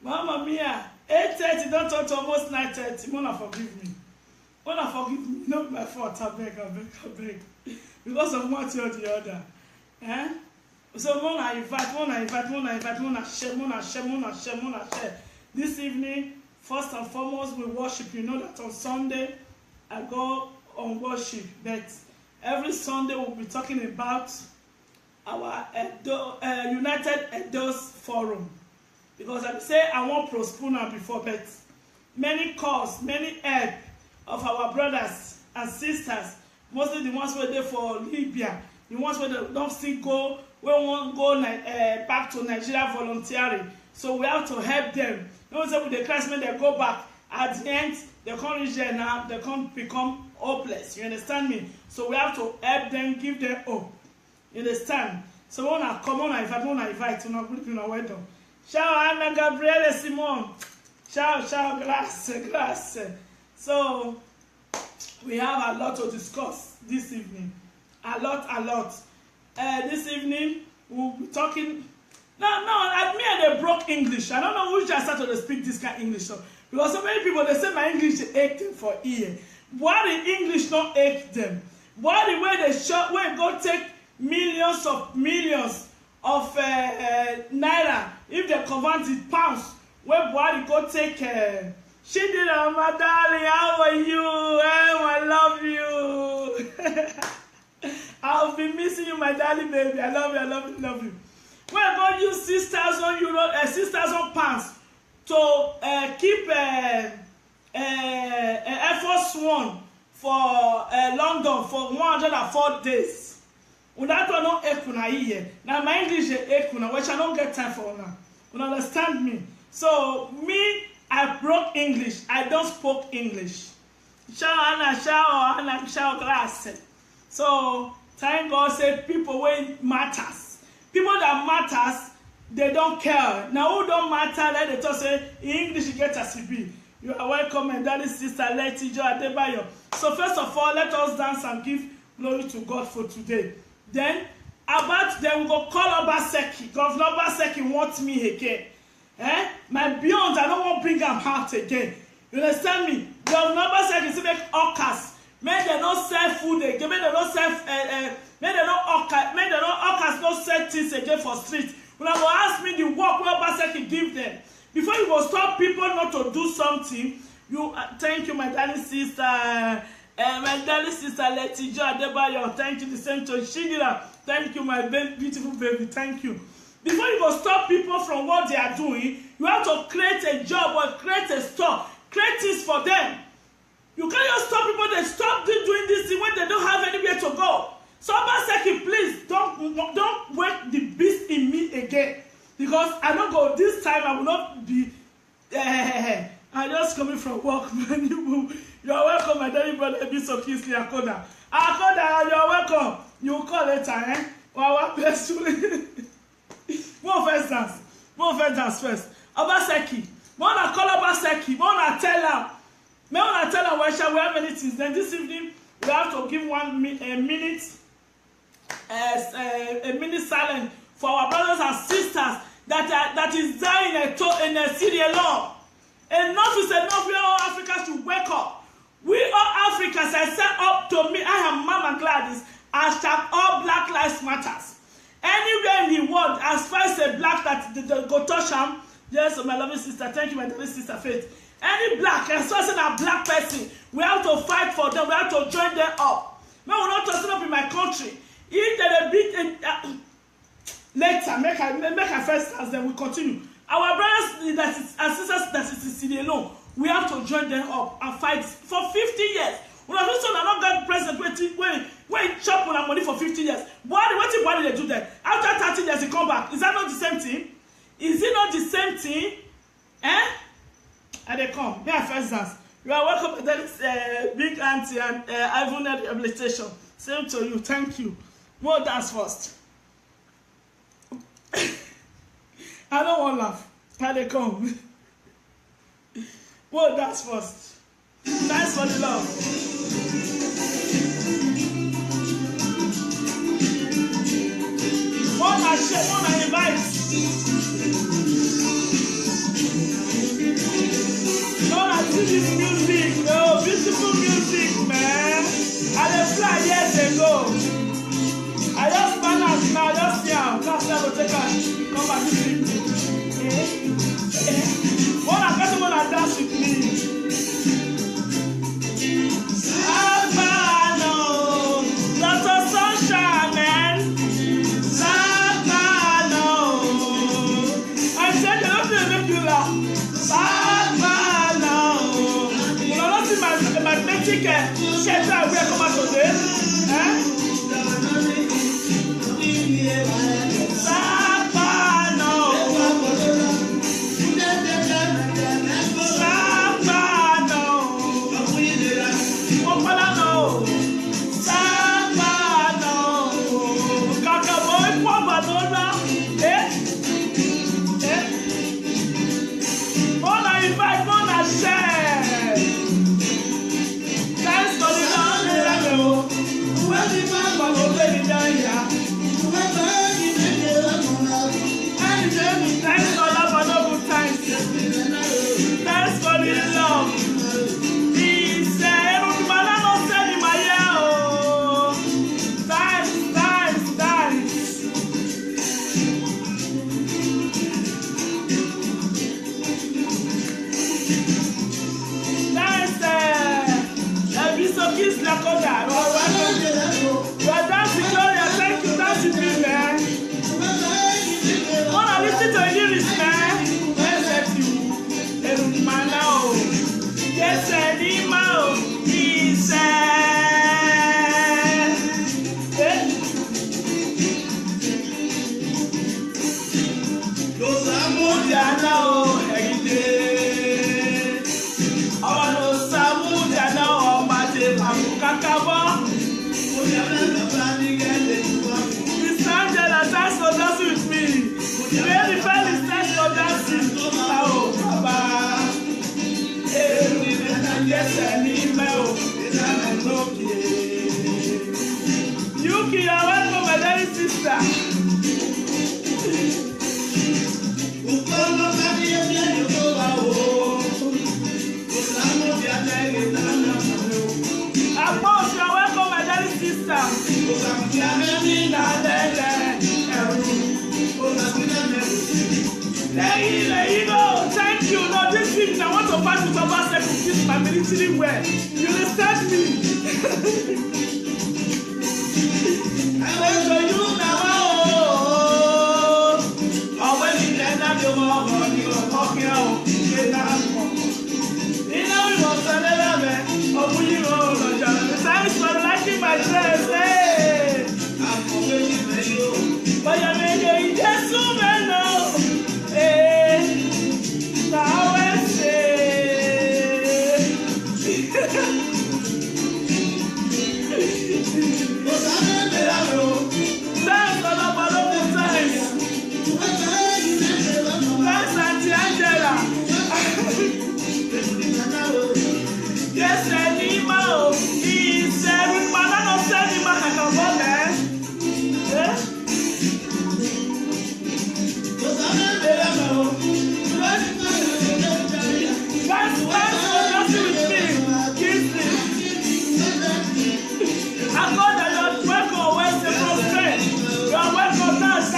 Mamma mia, 8:30 don't touch almost 9:30. Mona forgive me. Mona forgive me. Not my fault. I beg. Because of one thing or the other. Eh? So Mona invite, Mona share. This evening, first and foremost, we worship. You know that on Sunday, I go on worship. But every Sunday, we'll be talking about our United Edos Forum. Because I say I want Prospuna before, but many calls, many help of our brothers and sisters, mostly the ones who are there for Libya, the ones where they don't still go, we won't go back to Nigeria voluntarily. So we have to help them. You know, with the classmen, they go back. At the end, they can't reach there now, they can't become hopeless. You understand me? So we have to help them, give them hope. You understand? So when I come on, I invite, welcome. Ciao Anna Gabriele Simon. Ciao, grazie. So we have a lot to discuss this evening. A lot. This evening we'll be talking. No, I broke English. I don't know which I started to speak this kind of English. So, because so many people they say my English ache them for ear. Why the English not ache them? Why the way they shot when go take millions of naira if they convert it pounds where Buhari go take Shindira, my darling, how are you? I love you. I'll be missing you, my darling baby. I love you. We're going to use 6,000 euro, 6,000 pounds to keep Air Force One for London for 104 days. Without no ekuna here. Now my English is ekuna, which I don't get time for now. You understand me? So me, I broke English. I don't spoke English. Ciao, grazie. So thank God say people wey matters. People that matters, they don't care. Now who don't matter, let they talk say English get as it be. You are welcome, and that is Sister Letijo Adebayo. So first of all, let us dance and give glory to God for today. Then, about them, we go call Obaseki. Governor Obaseki wants me again. My beyond, I don't want to bring them out again. You understand me? Governor Obaseki is make hawkers. May they not sell food again. May they not sell, may they not hawkers not sell things again for street. When I will ask me the work where Obaseki give them. Before you will stop people not to do something, you thank you, my darling sister. My darling sister Letijo Adebayo, thank you. The same to Shindira, thank you, my beautiful baby, thank you. Before you go stop people from what they are doing, you have to create a job or create a store, create things for them. You can't just stop people, they stop doing this thing when they don't have anywhere to go. So Obaseki, please don't wake the beast in me again, because I don't go this time. I will not be. I'm just coming from work, man. You are welcome, my darling brother, Bishop Kingsley Akoda. Akoda, you are welcome. You will call later, Wow, bless you. More first dance first. Obaseki. Wanna call Obaseki. Wanna tell her. Why shall we have many things? Then this evening, we have to give a minute silence for our brothers and sisters that is dying in Syria alone. Enough is enough. We all Africans should wake up. We all Africans, I said up to me, I am Mama Gladys, hashtag all Black Lives Matters. Anywhere in the world, as far as a black that go touch them, yes, my lovely sister, thank you, my lovely sister Faith. Any black, as far as a black person, we have to fight for them, we have to join them up. No, we're not tossing up in my country. If they're a bit later, make a first dance, then we continue. Our brothers and sisters that is in Syria alone, we have to join them up and fight for 50 years. When I so not got president when chop on money for 50 years. Why did they do that? After 30 years, he come back. Is that not the same thing? Is it not the same thing? And they come. They are first dance. You are welcome to that big auntie and Ivan rehabilitation. Same to you. Thank you. More dance first. I don't want to laugh. How they come. More dance first. Thanks for the love. One I share, one I invite. they go. I just find out now, just see how. That's why I go take her. Come back this evening. One I got someone that dance with me. Lots of sunshine, man. I said you don't feel make you laugh. You don't see my magnetic shirt I wear come out today. Yuki, you're welcome, my dear sister. Abbas, you're welcome, my dear sister. There you go. Thank you. Now this week I want to pass with Obaseki to kiss my military wear. You understand me? I went to you now. Oh, when you get that, you are walking out. You know, we want to love it. Oh, will you roll on your thanks for liking my dress. Hey, I'm forgetting you. But you're making it so well now. Hey, now I say. Yes, animal is every man of animal can come on there. Guys, just with me. Kiss me. I got that you're welcome West Pro. You're welcome dance.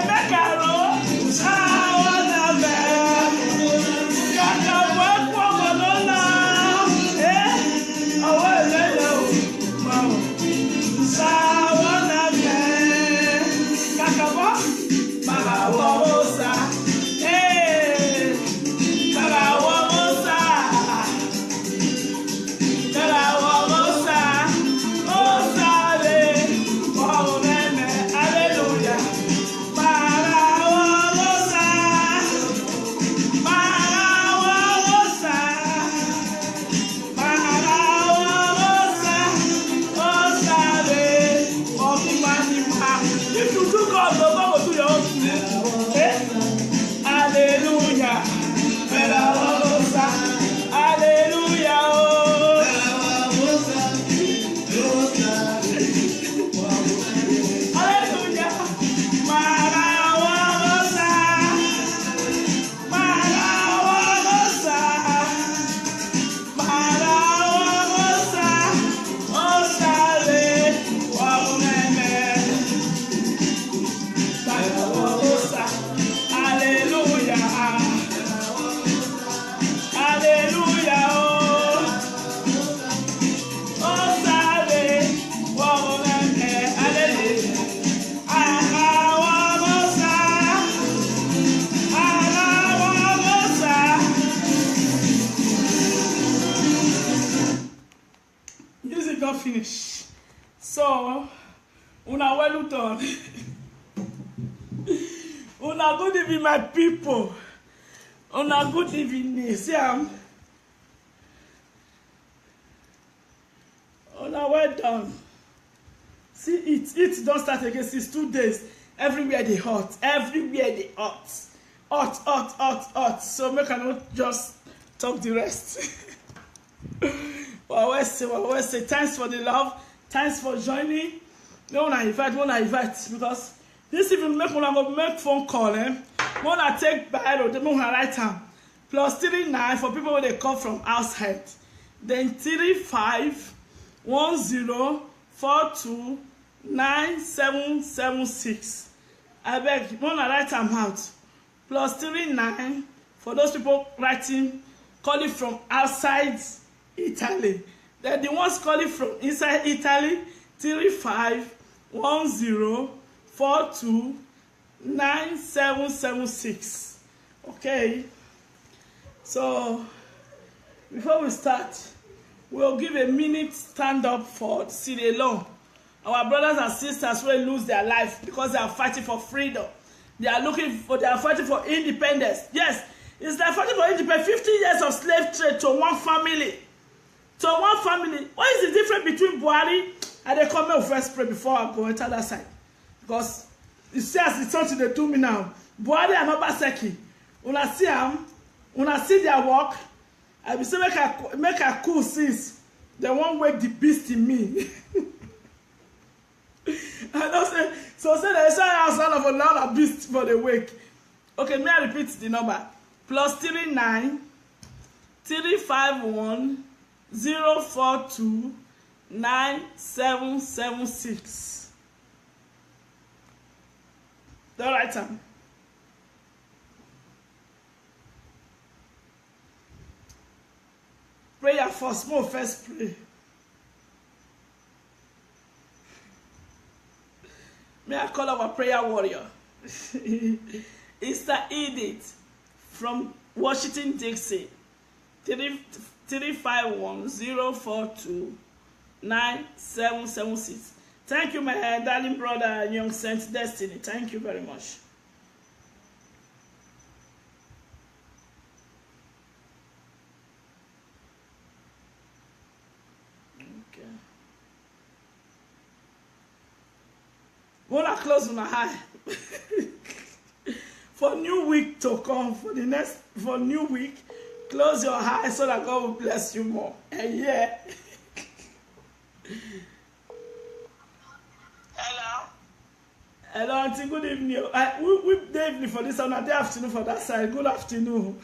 Make don't finish. So, una well done. Una good evening, my people. Una good evening. See, una well done. See, it don't start again since 2 days. Everywhere they hot. Everywhere they hot. Hot. So make I not just talk the rest. Well, I say thanks for the love. Thanks for joining. No one I invite because this even make one go make phone call. One I take by the one I write am +39 for people when they come from outside. Then 3510429776. I beg one I write am out. +39 for those people writing calling from outside Italy. Then the ones calling from inside Italy 3510429776. Okay. So before we start, we'll give a minute stand up for Sierra Leone. Our brothers and sisters will lose their life because they are fighting for freedom. They are fighting for independence. Yes, it's like fighting for independence. 50 years of slave trade to one family. What is the difference between Buhari and the comment first pray before I go enter that side? Because it says it's something they do me now. Buhari and Obaseki. Una see their work. I will say make a cool since they won't wake the beast in me. I don't say so. Say they say outside of another beast for the wake. Okay, may I repeat the number? +39 351 042 9776. The right time. Prayer first. More first pray. May I call our prayer warrior? Sister Edith from Washington, D.C. 351-042-9776. Thank you, my darling brother and young Saint Destiny. Thank you very much. Okay. Wanna close my eye for new week to come. For new week. Close your eyes so that God will bless you more. And yeah. Hello, auntie. Good evening. We day evening for this one, and day afternoon for that side. Good afternoon.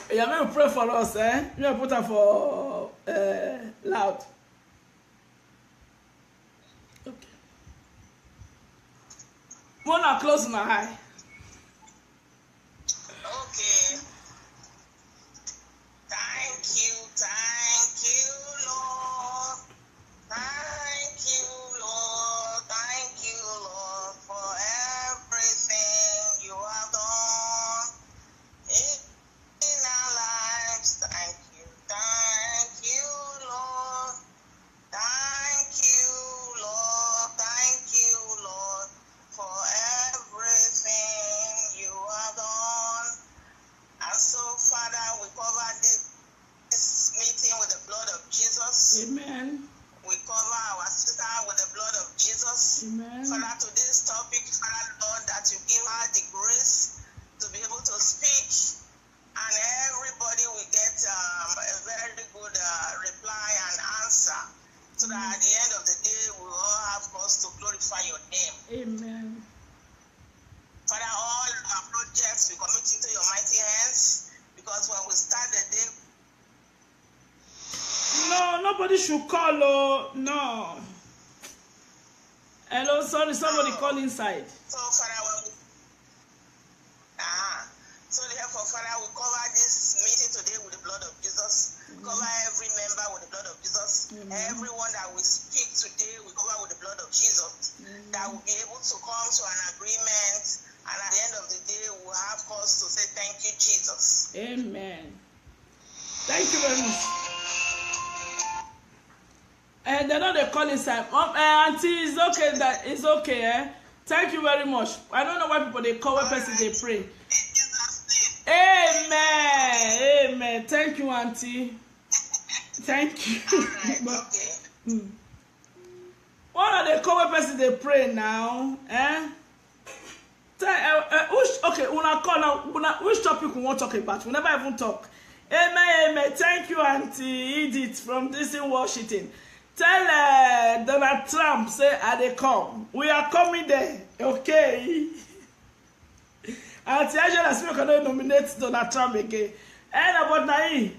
Yeah, may you pray for us, eh? You put her for loud. Okay. Wanna close my eye. Okay. Thank you, Lord. Thank you, Lord, for everything you have done in our lives. Thank you, Lord. Thank you, Lord, for everything you have done. And so, Father, we cover this meeting with the blood of Jesus. Amen. We cover our sister with the blood of Jesus. Amen. Father, to this topic, Father, Lord, that you give her the grace to be able to speak. And everybody will get a very good reply and answer. So that at the end of the day, we will all have cause to glorify your name. Amen. Father, all our projects we commit into your mighty hands, because when we start the day... No, nobody should call, oh, no. Hello, sorry, somebody call inside. So, Father, when we... So, therefore, Father, we cover this meeting today with the blood of Jesus. Cover every member with the blood of Jesus. Everyone that we speak today, we cover with the blood of Jesus. That will be able to come to an agreement. And at the end of the day, we'll have cause to say thank you, Jesus. Amen. Thank you very much. And they know they call inside. Auntie, it's okay. That it's okay. Thank you very much. I don't know why people they call when person they pray. Amen. Amen. Thank you, Auntie. Thank you. Okay. What are they call when person they pray now? Okay, una call now. Which topic we want to talk about? We never even talk. Amen. Amen. Thank you, Auntie Edith from this in Washington. Tell Donald Trump, say, I they come. We are coming there, okay? Auntie Angela Smith cannot nominate Donald Trump again. And about Nai,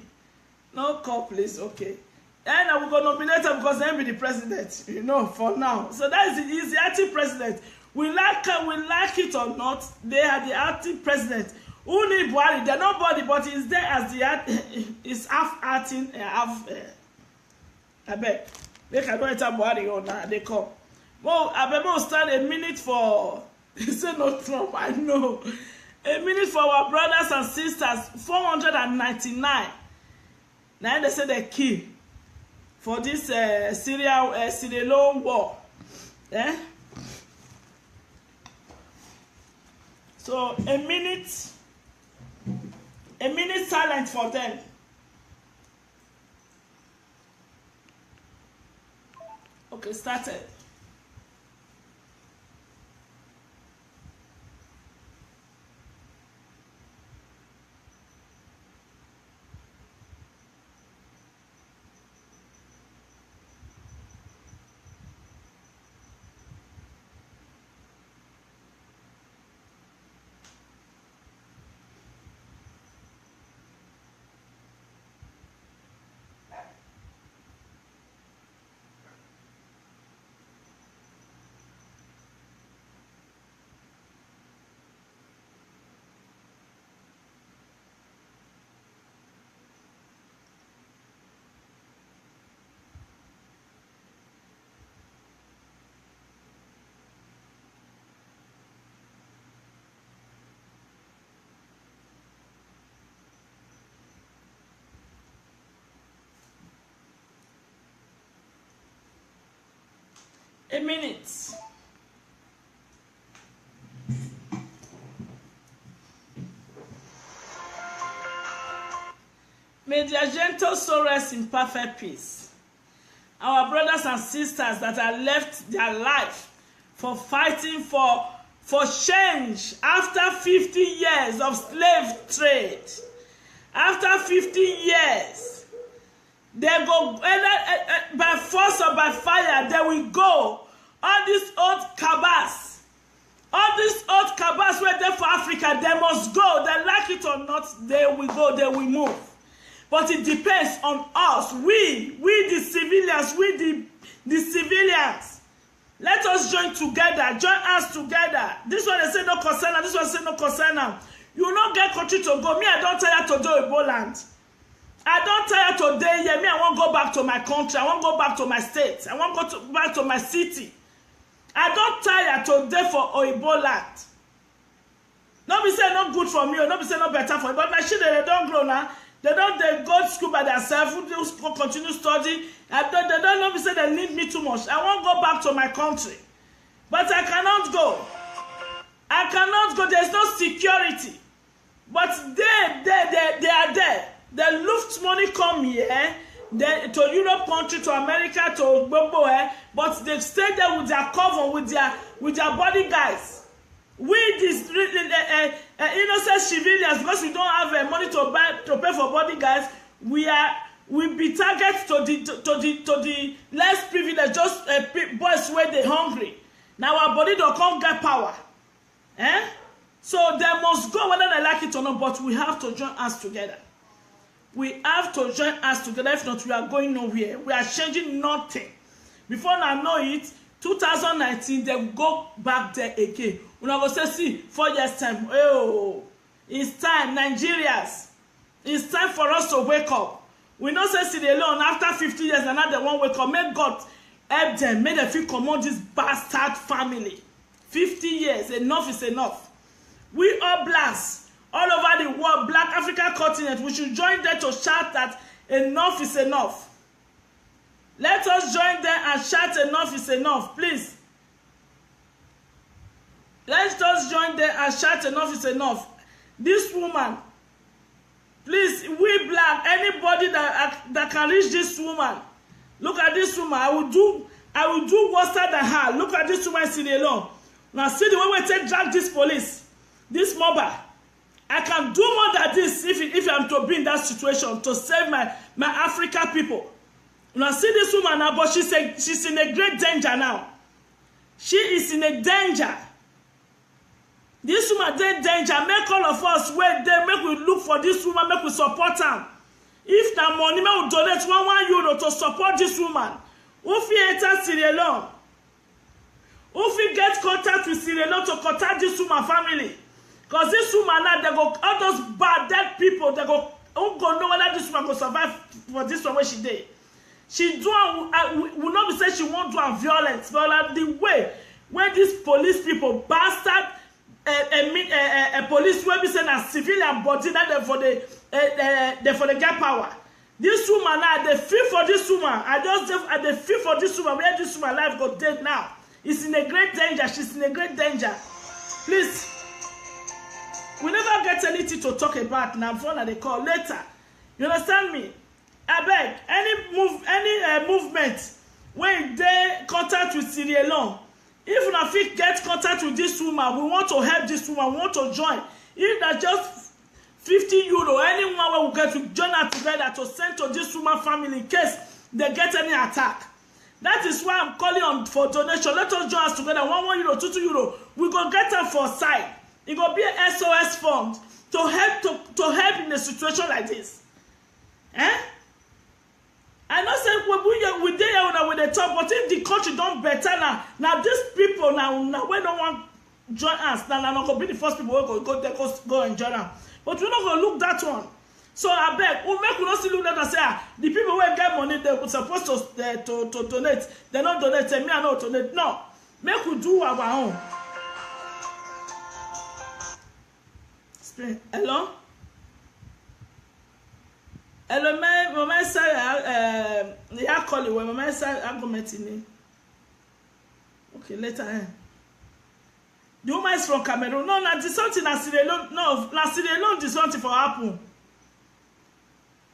no call, please, okay? And I will go nominate him because they be the president, you know, for now. So that is it. He's the acting president. We like it or not, they are the acting president. Who need Buhari? They're nobody, but he's there as the he's half acting, half. I bet. They can don't enter Buhari or now they come. Well, I bet we'll start a minute for. He said no Trump. I know. A minute for our brothers and sisters. 499. Now they say they kill for this Syrian war. So a minute silent for them. Okay, started. A minute. May their gentle soul rest in perfect peace. Our brothers and sisters that have left their life for fighting for change after 50 years of slave trade. After 50 years, they go either by force or by fire, they will go. All these old cabas were there for Africa, they must go. They like it or not, they will go, they will move. But it depends on us. We the civilians, the civilians. Let us join together, join us together. This one they say no concern, this one say no concern. You not get country to go. Me, I don't tell you to do Igbo land. I don't tell you today, yeah, me, I won't go back to my country. I won't go back to my state. I won't go back to my city. I don't tell you today for Igbo land. No be say no good for me, or no be say no better for me. But my children, they don't grow now. They go to school by themselves. They continue studying. They don't be say they need me too much. I won't go back to my country. But I cannot go. I cannot go. There's no security. But they are there. The Luft money come here, to Europe country, to America, to Gbogbo, but they stay there with their cover, with their body guys. We these innocent civilians, because we don't have money to pay for body guys, we be targets to the less privileged, just boys where they hungry. Now our body don't come get power, So they must go whether they like it or not. But we have to join us together. We have to join us together. If not, we are going nowhere. We are changing nothing. Before I know it, 2019, they will go back there again. When I go say, see, 4 years time. Oh, it's time, Nigerians. It's time for us to wake up. We not say sit alone after 50 years and now they won't wake up. May God help them. May them feel come on this bastard family. 50 years, enough is enough. We all blast all over the world, Black African continent. We should join them to shout that enough is enough. Let us join them and shout enough is enough, please. Let us join them and shout enough is enough. This woman, please, we Black, anybody that can reach this woman, look at this woman. I will do worse than her. Look at this woman sitting alone. Now see the way we take drag this police, this mobile. I can do more than this if I'm to be in that situation to save my African people. Now see this woman now, but she's in a great danger now. She is in a danger. This woman dey danger. Make all of us wait there. Make we look for this woman. Make we support her. If na money, make we donate €1 to support this woman. Who fit enter Sierra Leone? Who fit get contact with Sierra Leone to contact this woman family? Because this woman now, they go, all those bad dead people, they go, who go know whether this woman go survive for this one where she did. She do, will not be saying she won't do violence, but like the way when these police people bastard a police will be saying a civilian body that they for the get power. This woman now, they feel for this woman. They feel for this woman where this woman life got dead now. It's in a great danger. She's in a great danger. Please. We never get anything to talk about now. Phone they call later. You understand me? I beg any movement when they contact with Sierra Leone. If una fit get contact with this woman, we want to help this woman. We want to join. If that just €50, anyone will get to join her together to send to this woman family in case they get any attack. That is why I'm calling on for donation. Let us join us together. €1, €2. We go get her for side. It will be an SOS fund to help in a situation like this. I know say we dey here with the top, but if the country don't better now these people now we don't want join us. Now not gonna be the first people who go and join them. But we're not gonna look that one. So I beg, we make we not see look that and say the people who get money they were supposed to donate. They not donate. Me I not donate. No, make we do our own. Hello? Hello, my side, I call you when my side argument in. Okay, later. The woman is from Cameroon. No, not this something na Sierra Leone. No, na Sierra Leone this something for happen.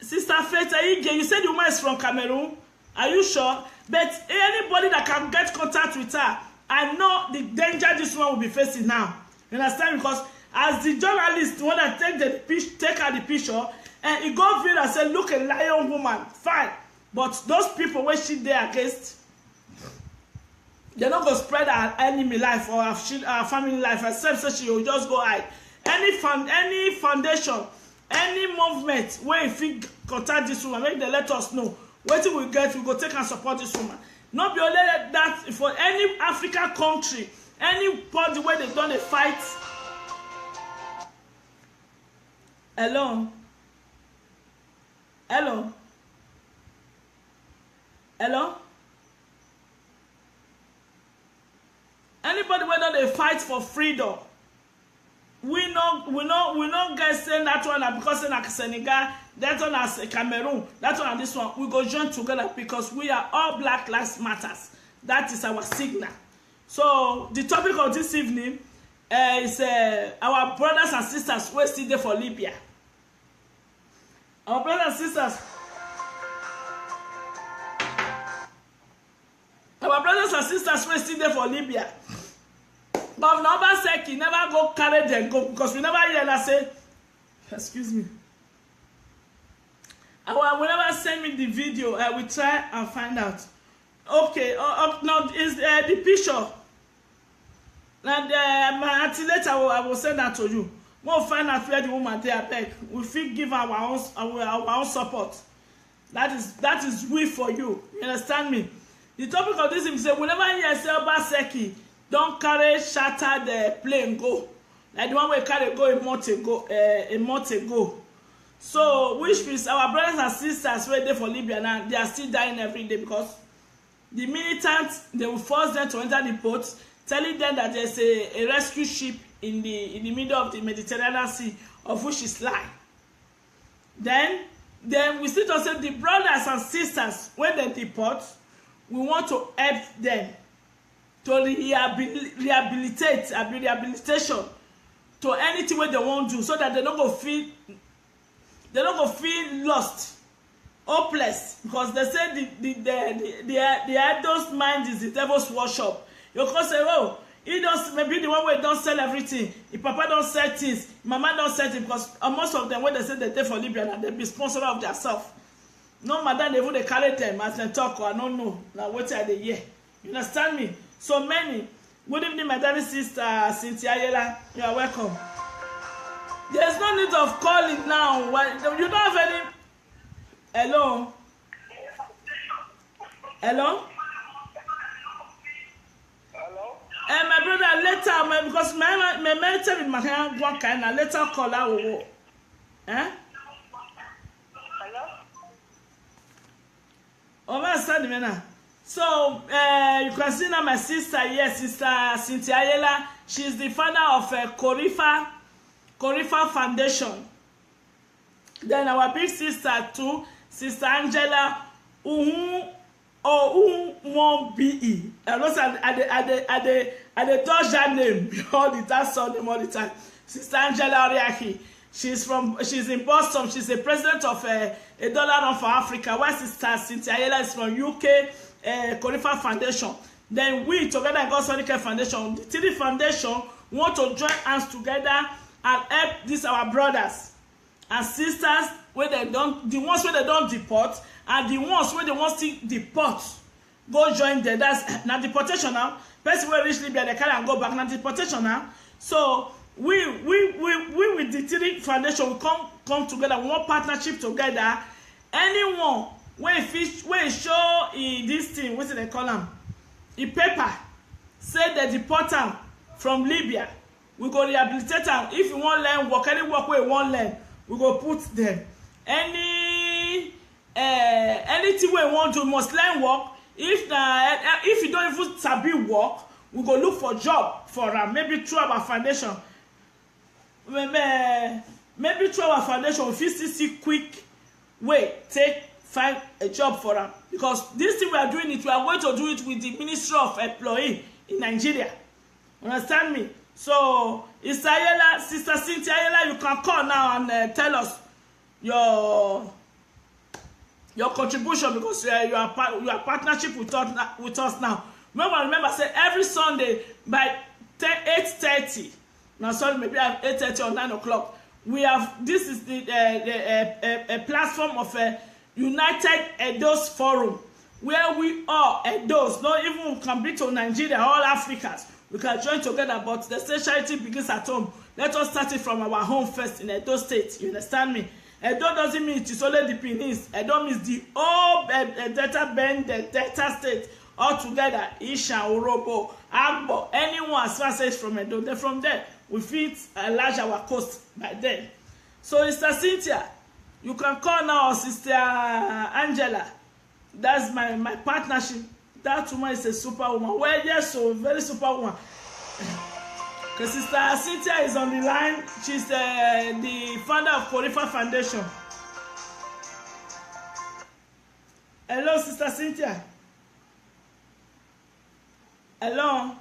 Sister Faith, you said the woman is from Cameroon. Are you sure? But anybody that can get contact with her, I know the danger this one will be facing now. You understand? Because as the journalist, when I take her the picture, and he go viral and say, look, a lion woman, fine. But those people when she there against, they're not going to spread our enemy life or our family life, except so she will just go hide. Any foundation, any movement where if we contact this woman, make them let us know. What we get, we go take and support this woman. Not be only that for any African country, anybody where they done a fight. Hello? Hello? Hello? Anybody whether they fight for freedom, we not get saying that one because say like Senegal, that one as Cameroon, that one and this one, we go join together because we are all Black Lives Matters. That is our signal. So the topic of this evening is our brothers and sisters who are still there for Libya. Our brothers and sisters. Our brothers and sisters who are still there for Libya. Governor Obaseki never go carry them go because we never hear that say, excuse me. We never send me the video. We try and find out. Okay, now is the picture. Now my auntie later I will send that to you. We'll find out where the woman there back. We feel give our own support. That is we for you. You understand me? The topic of this is say we never hear say Obaseki don't carry shatter the plane go. Like the one we carry go a month ago. So which means our brothers and sisters where they for Libya now, they are still dying every day because the militants, they will force them to enter the boats, telling them that there's a rescue ship in the middle of the Mediterranean Sea of which is lie. Then we still to say the brothers and sisters when they deport, we want to help them to rehabilitation to anything wey they wan do, so that they no go feel lost, hopeless, because they say the idol's mind is the devil's workshop. You can say, oh, he don't, maybe the one wey don sell everything, the papa don sell things, mama don sell things, because most of them when they say they dey for Libya na they be sponsor of their self. No matter they even dey carry them as dem talk, or I no know na wetin I dey hear. You understand me? So many. Good evening, my darling sister Cynthia Ayela. You are welcome. There's no need of calling now. You don't have any. Hello. Hello. Hello. My brother, later, because my mentor in my hand one kind of later call out. Eh? Hello. Oh, my son, man. So you can see now my sister here, Sister Cynthia Ayela. She's the founder of Korifa Foundation. Then our big sister too, Sister Angela won't be. I know at the touch that name all the time, name all the time. Sister Angela Oriaki. She's in Boston. She's the president of a dollar run for Africa. While Sister Cynthia Ayela is from UK. Korifa Foundation. Then we together in God's Holy Care Foundation, the three foundation, want to join hands together and help these our brothers and sisters where they don't, the ones where they don't deport, and the ones where they want to deport, go join them. That's now deportation now. Person where reach Libya they carry and go back now deportation now. So we with the three foundation we come together, we want partnership together. Anyone when show this thing, what do they call them? The paper say they deport them from Libya. We go rehabilitate them. If you want learn work, any work where you want learn, we go put them. Anything where you want to must learn work. If you don't even sabi work, we go look for job for them. Maybe through our foundation. Maybe through our foundation, we still see quick way find a job for them, because this thing we are doing it, we are going to do it with the Ministry of Employee in Nigeria. Understand me? So Sister Cynthia Ayela, you can call now and tell us your contribution, because you are partnership with us now. Remember say every Sunday by 8:30. Now sorry, maybe I have 8:30 or 9 o'clock. We have this is a platform of a United Edos Forum, where we all Edos, not even we can be to Nigeria, all Africans, we can join together, but the state charity begins at home. Let us start it from our home first in Edo State. You understand me? Edo doesn't mean it is only the Benin. Edo means the whole Delta Bend, the Delta State, all together. Isha, Orobo, Agbo, anyone as far as from Edo, then from there we fit enlarge our coast by then. So Sister Cynthia, you can call now Sister Angela. That's my partnership. That woman is a superwoman. Well, yes, so very superwoman. Because Sister Cynthia is on the line. She's the founder of Korifa Foundation. Hello, Sister Cynthia. Hello.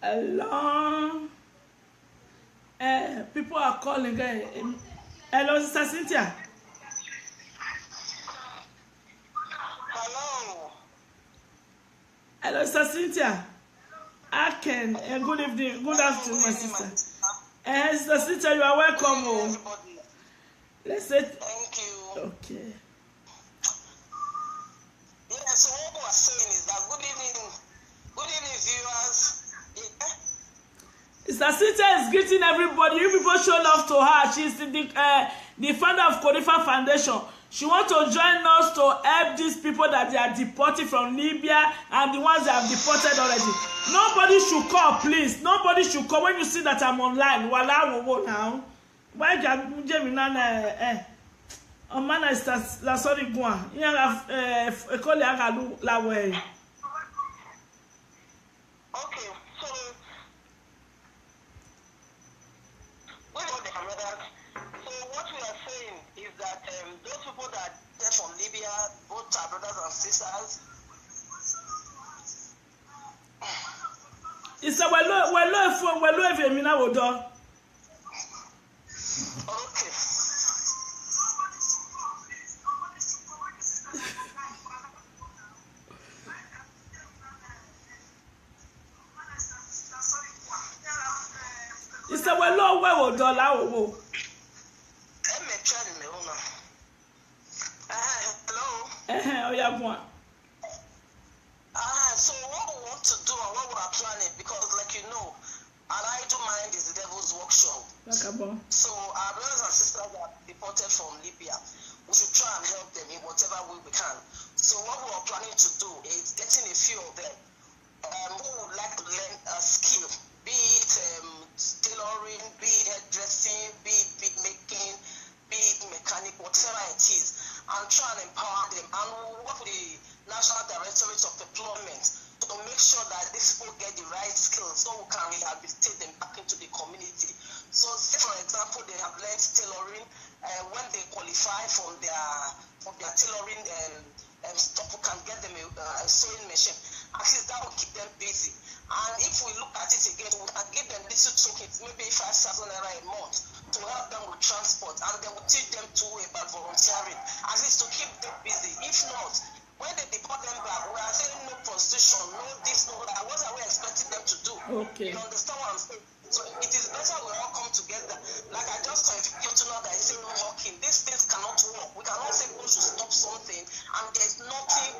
Hello. People are calling. Hello, Sister Cynthia. Hello. Hello, Sister Cynthia. Aken. Good evening. Good afternoon, my sister. Sister Cynthia, you are welcome. Oh. Let's say. Thank you. Okay. Yes, so what we are saying is that good evening, viewers. Yeah. Sister Cynthia is greeting everybody. You people show love to her. She's the founder of Korifa Foundation. She wants to join us to help these people that they are deported from Libya and the ones that have deported already. Nobody should call, please. Nobody should call when you see that I'm online. Wala wo now. Why can you na man is la sorry gwa. You call la way. Okay, so help our brothers and sisters. It's a well if you mean I would do. Okay. It's a well do lao. Hello. Oh yeah, one. So what we want to do and what we are planning, because like you know, an idle mind is the devil's workshop. So our brothers and sisters that are deported from Libya, we should try and help them in whatever way we can. So what we are planning to do is getting a few of them who would like to learn a skill, be it tailoring, be it hairdressing, be it bead making, be it mechanic, whatever it is, and try and empower them. And we'll work with the National Directorate of Employment to make sure that these people get the right skills so we can rehabilitate them back into the community. So say for example they have learned tailoring, when they qualify from their tailoring stuff, we can get them a sewing machine. At least that will keep them busy. And if we look at it again, we can give them little tokens, maybe 5,000 naira a month, to help them with transport, and then we'll teach them too about volunteering, at least to keep them busy. If not, when they deport them back, we are saying no prostitution, no this, no that. What are we expecting them to do? Okay. You understand what I'm saying? So it is better we all come together. Like I just confused to know that I say no hawking. These things cannot work. We cannot say people should stop something and there's nothing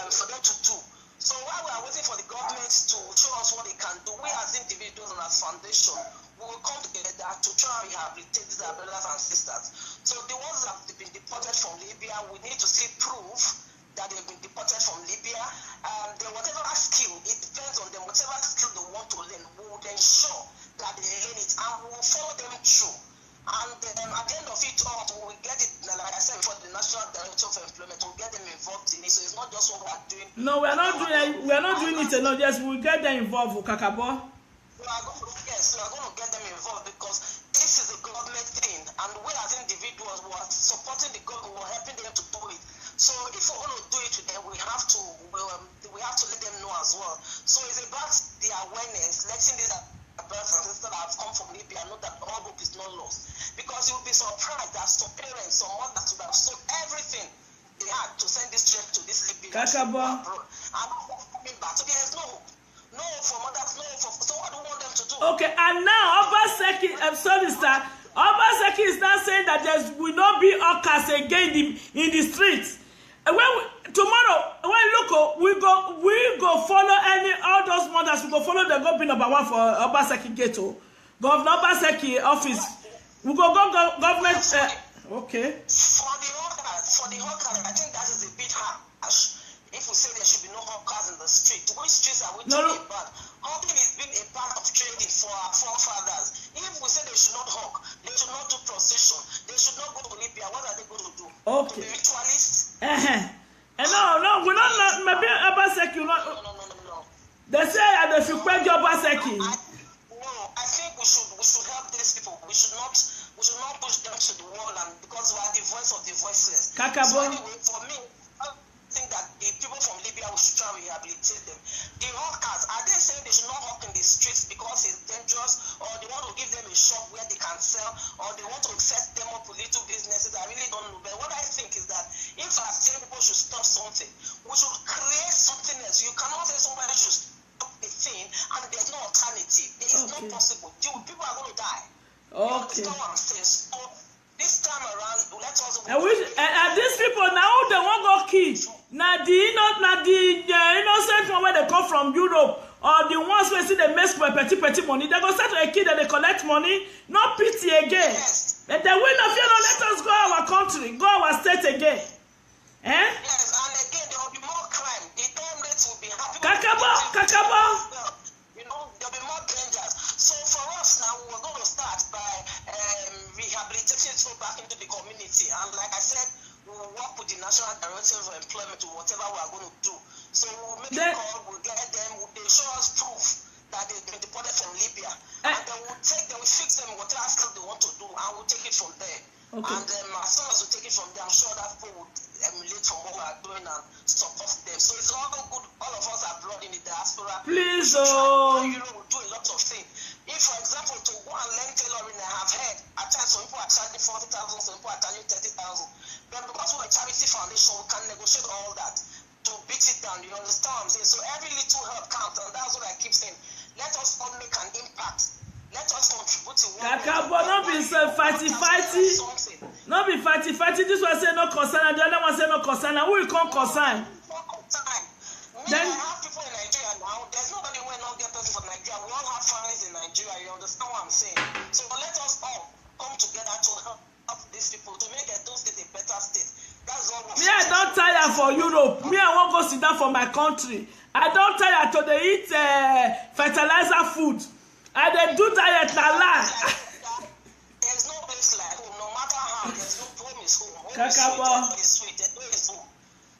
for them to do. So while we are waiting for the government to show us what they can do, we as individuals and as foundation, we will come together to try and rehabilitate these brothers and sisters. So the ones that have been deported from Libya, we need to see proof that they've been deported from Libya. Then whatever skill, it depends on them, whatever skill they want to learn, we will ensure that they learn it and we will follow them through. And then at the end of it all, we get it, like I said before, the National Director of Employment, we'll get them involved in it. So it's not just what we're doing. No, we're not doing it alone. Yes, we'll get them involved, Kakabo. We are going to get them involved because this is a government thing, and we as individuals who are supporting the government, we're helping them to do it. So if we're going to do it with them, we have to let them know as well. So it's about the awareness, letting these brothers and sisters that have come from Libya know that all hope is not lost. Because you'll be surprised that some parents, some mothers would have sold everything they had to send this children to this Libya abroad. And coming back. So there's no hope. No hope for mothers, no hope for. So what do we want them to do? Okay, and now Obaseki, I'm sorry, sir. Obaseki is now saying that there will not be hawkers again in the streets. And tomorrow, when look, we go follow all those mothers. We go follow the government number one for Obaseki Ghetto, Governor Obaseki office. We go government. Okay. For the hawkers, I think that is a bit harsh. If we say there should be no hawkers in the street, which streets are we talking about? Hawking has been a part of trading for our forefathers. If we say they should not hawk, they should not do procession, they should not go to Libya, what are they going to do? Okay. To be ritualists? No, we're not. Maybe Obaseki. No. They say that they should pay Obaseki. I think we should help these people. We should not push them to the wall, and because we are the voice of the voiceless. Kakabo. So anyway, for me, I think that the people from Libya, we should try and rehabilitate them. The hawkers, are they saying they should not hawk in the streets because it's dangerous, or they want to give them a shop where they can sell, or they want to set them up with little businesses? I really don't know. But what I think is that if I say people should stop something, we should create something else. You cannot say somebody should stop a thing and there's no alternative. It is not possible. People are going to die. Okay. You understand what I'm saying? So this time around, let us. These people now they won't go kill. Now the innocent one where they come from Europe, or the ones where see they mess with petty money, they go start to a kid and they collect money. No pity again. Yes. And they will not fear. No, let us go our country, go our state again. Yes, and again there will be more crime. The crime rates will be happy. Kakabo. You know, there will be more dangers. So for us now, we're going to start by rehabilitating people back into the community. And like I said, we will work with the National Director of Employment to whatever we are going to do. So we'll make a call, we'll get them, they show us proof that they've been deported from Libya. And then we'll fix them whatever skill they want to do, and we'll take it from there. Okay. And as soon as we take it from them, I'm sure that people would emulate from what we are doing and support them. So it's all good. All of us are blood in the diaspora. Please, Europe will do a lot of things. If, for example, to go and learn tailoring, I have heard at times some people are charging 40,000, some people are charging 30,000. But because we're a charity foundation, we can negotiate all that to beat it down. You understand what I'm saying? So every little help counts, and that's what I keep saying. Let us all make an impact. Let us contribute to one. Kakabo, not be fighty. Not be fighty. This one say no concern, and the other one say no concern. And who will come concern? Then I have people in Nigeria now. There's nobody who will not get person from Nigeria. We all have friends in Nigeria. You understand what I'm saying? So let us all come together to help these people to make Edo State a better state. That's all. Me, I don't tire for Europe. Me, I won't go sit down for my country. I don't tire to they eat fertilizer food. I dey do diet na lie. There's no place like home, no matter how. There's no home is home. Kakabo. Is sweet. Edo is home.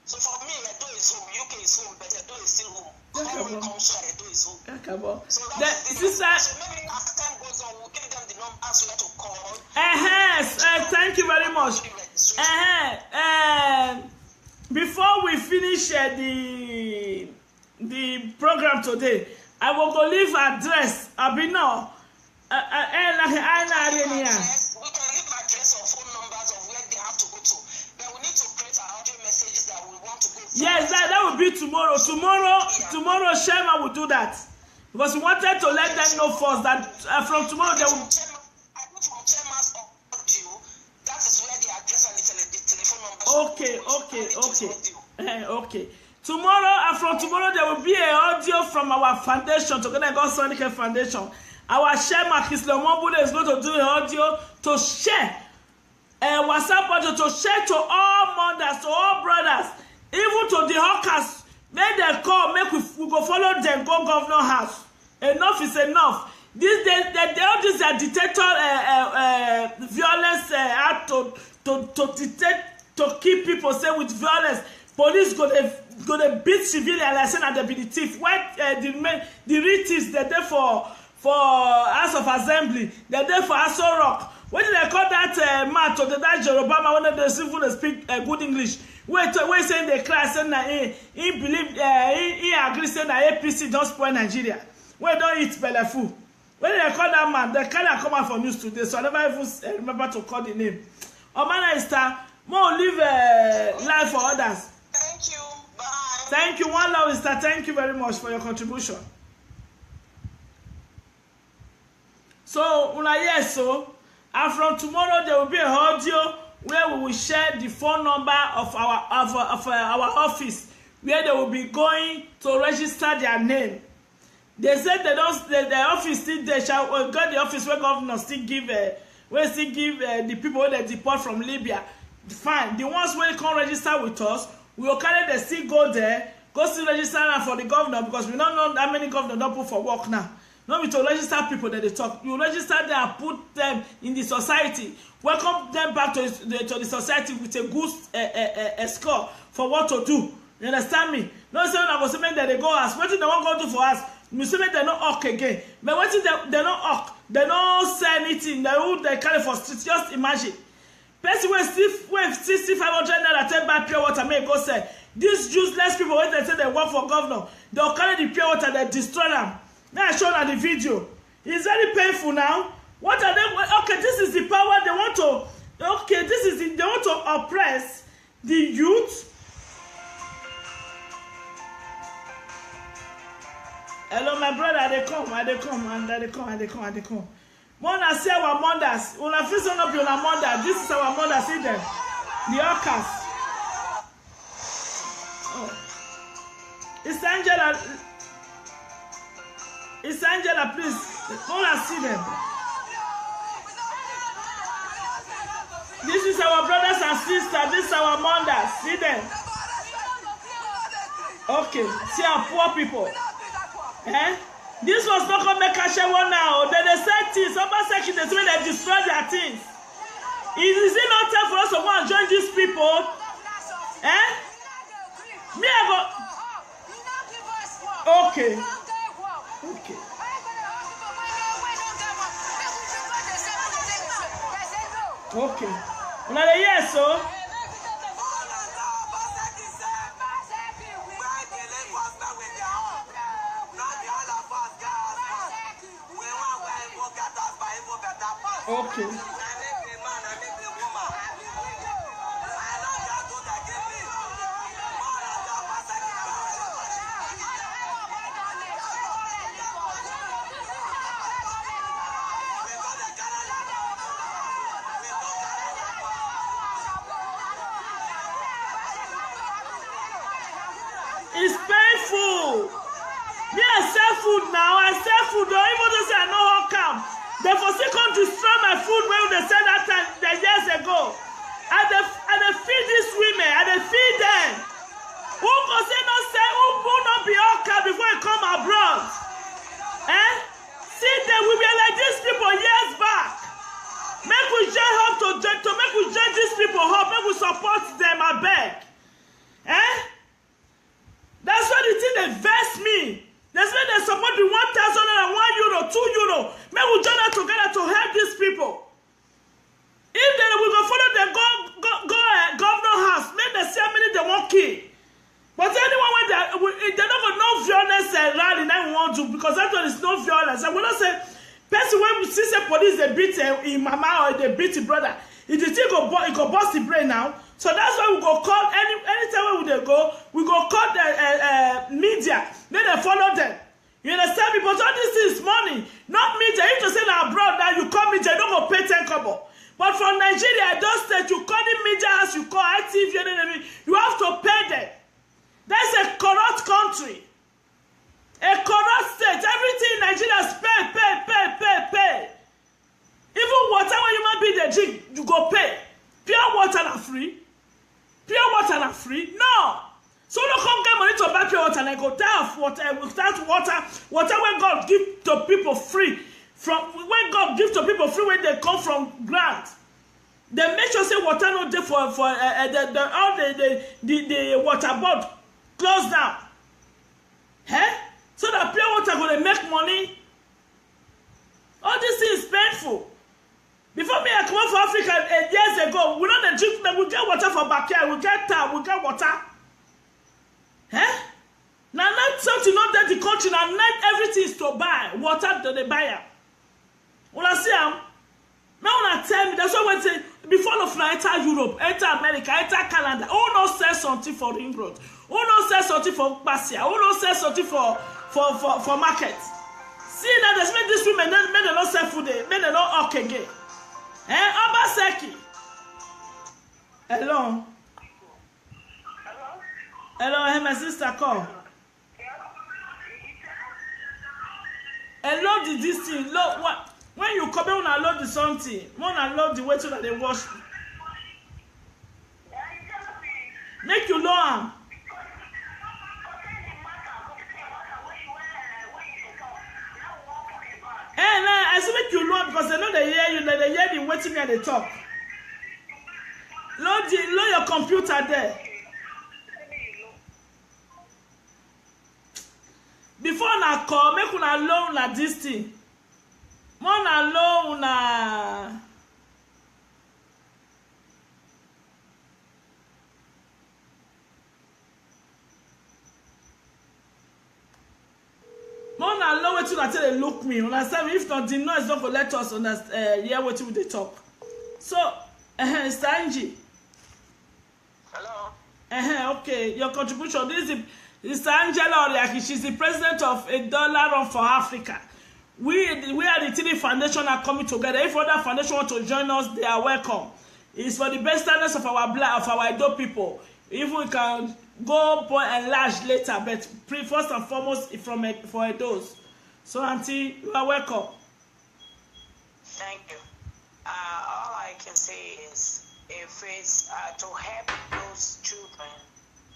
So for me, Edo is home. UK is home, but Edo is still home. Kakabo. Edo is home. Kakabo. So that's so maybe as time goes on, we'll give them the numbers where to call. Thank you very much. Before we finish the program today, I will go leave address. Abino. We can leave address or phone numbers of where they have to go to. But we need to create our audio messages that we want to go to. Yes, that will be tomorrow. Tomorrow, Sherma will do that. Because we wanted to let them know first that from tomorrow they will. I put from Chairman's audio. That is where the address and the telephone number. Okay. Tomorrow, and from tomorrow, there will be an audio from our foundation, Together God Sonic Foundation. Our chairman, Kisle Mobude, is going to do an audio to share, WhatsApp audio to share to all mothers, to all brothers, even to the hawkers. Make them call, make we go follow them, go governor house. Enough is enough. These days, all these are dictator violence act to dictate, to keep people say with violence. Police go to beat civilians like saying that they be the thief. Why the real thieves they're there for House of Assembly, they're there for Aso Rock. When did they call that man to that Jerobama when they speak good English? Wait saying they cry saying that he believe he agree saying that APC don't spoil Nigeria. When don't eat belefu. When did they call that man? They can't come out for news today, so I never even remember to call the name. Omana is more live life for others. Thank you. Bye. Thank you. One love, Star. Thank you very much for your contribution. So, and from tomorrow there will be an audio where we will share the phone number of our office, where they will be going to register their name. They said they don't. The office still they shall go the office where governor still give the people who they deport from Libya. Fine. The ones where they can't register with us, we will carry the still go there, go still register for the governor because we don't know that many governors don't put for work now. Not be to register people that they talk. You register them and put them in the society. Welcome them back to the society with a good score for what to do. You understand me? No saying I was saying that they go ask. What did they want to go do for us? We say they not hawk again. But what did they not hawk? They don't say anything. They carry for streets. Just imagine. Person when still 500 naira take buy pure water, may go say these useless people when they say they work for governor, they'll carry the pure water, they destroy them. Now I show on the video. It's very painful now. What are they? Okay, this is the power they want to. Okay, this is they want to oppress the youth. Hello, my brother. They come. Mona see our mothers. Una feel son of your mother. This is our mother. See them. The orcas. Oh. It's Angela, please. Mona see them. This is our brothers and sisters. This is our mothers. See them. Okay. See our poor people. This was not going to make a show now. Then they said things. Somebody said they say they destroy their things. Is it not time for us to go and join these people? Me, I go. Okay. Okay. Una dey hear so? Okay. It's painful. Me, I sell food now. I sell food. Don't even to say I know how come. They for still come destroy my food when they said that time the years ago. And they feed these women. And they feed them. Who go say no say who not be okay before you come abroad? Eh? See them, we were like these people years back. Make we join up to make we join these people up. Make we support them. I beg. Eh? That's why the thing they vex me. That's why they support the 1,000 and 1 euro, 2 euro. May we join us together to help these people. If they will go follow them, go governor house, make them see how many they want kill. But anyone when they don't got no violence rally, now we want to, because that one is no violence. I will not say person when we see say police they beat in mama or they beat the brother. If the thing go bust the brain now. So that's why we go call anytime when they go, we go call the media. Then they follow them. You understand me? But all this is money, not media. If you say now abroad now you call media, you don't go pay 10 kobo. But from Nigeria, those states you call the media as you call ITV, you have to pay them. That's a corrupt country, a corrupt state. Everything in Nigeria is pay. Even water when you might be the drink, you go pay. Pure water not free. Pure water not free. No. So don't come get money to buy pure water and go die of water without water. Water when God give to people free. When God give to people free when they come from grant. They make sure say water not there for the water board close down. Eh? So that pure water gonna make money. All this thing is painful. Before me, I come out for Africa 8 years ago, we don't drink, we get water from backyard, we get tap, we get water. Eh? Now, not something not that the country, now not everything is to buy. Water to the buyer. When I see them, now when I tell me, that's why I say, before of enter Europe, enter America, enter Canada, who not sell something for England? Who not sell something for Basia? Who not sell something for market? See now, there's made these women, men they not sell food, men they not okay again. Obaseki. Hello. Hello, my sister call. Hello, this thing. Look, what? When you come in, I load the something. When I load the way so that they wash. Make you know am. I say make you know because they know they hear you, they hear the waiting and they talk. Load your computer there. Before I call, make una loan na this thing. More na loan na. More na loan wetin una tell they look me. Understand me? If not, the noise don't go let us understand. Hear wetin they talk. So, Stanji. Hello. Okay, your contribution. This is Angela Oriaki. She's the president of A Dollar Run for Africa. We are the TD Foundation are coming together. If other foundation want to join us, they are welcome. It's for the best standards of our Edo people. If we can go and enlarge later, but first and foremost for Edos. So, Auntie, you are welcome. Thank you. All I can say is, if it's to help those children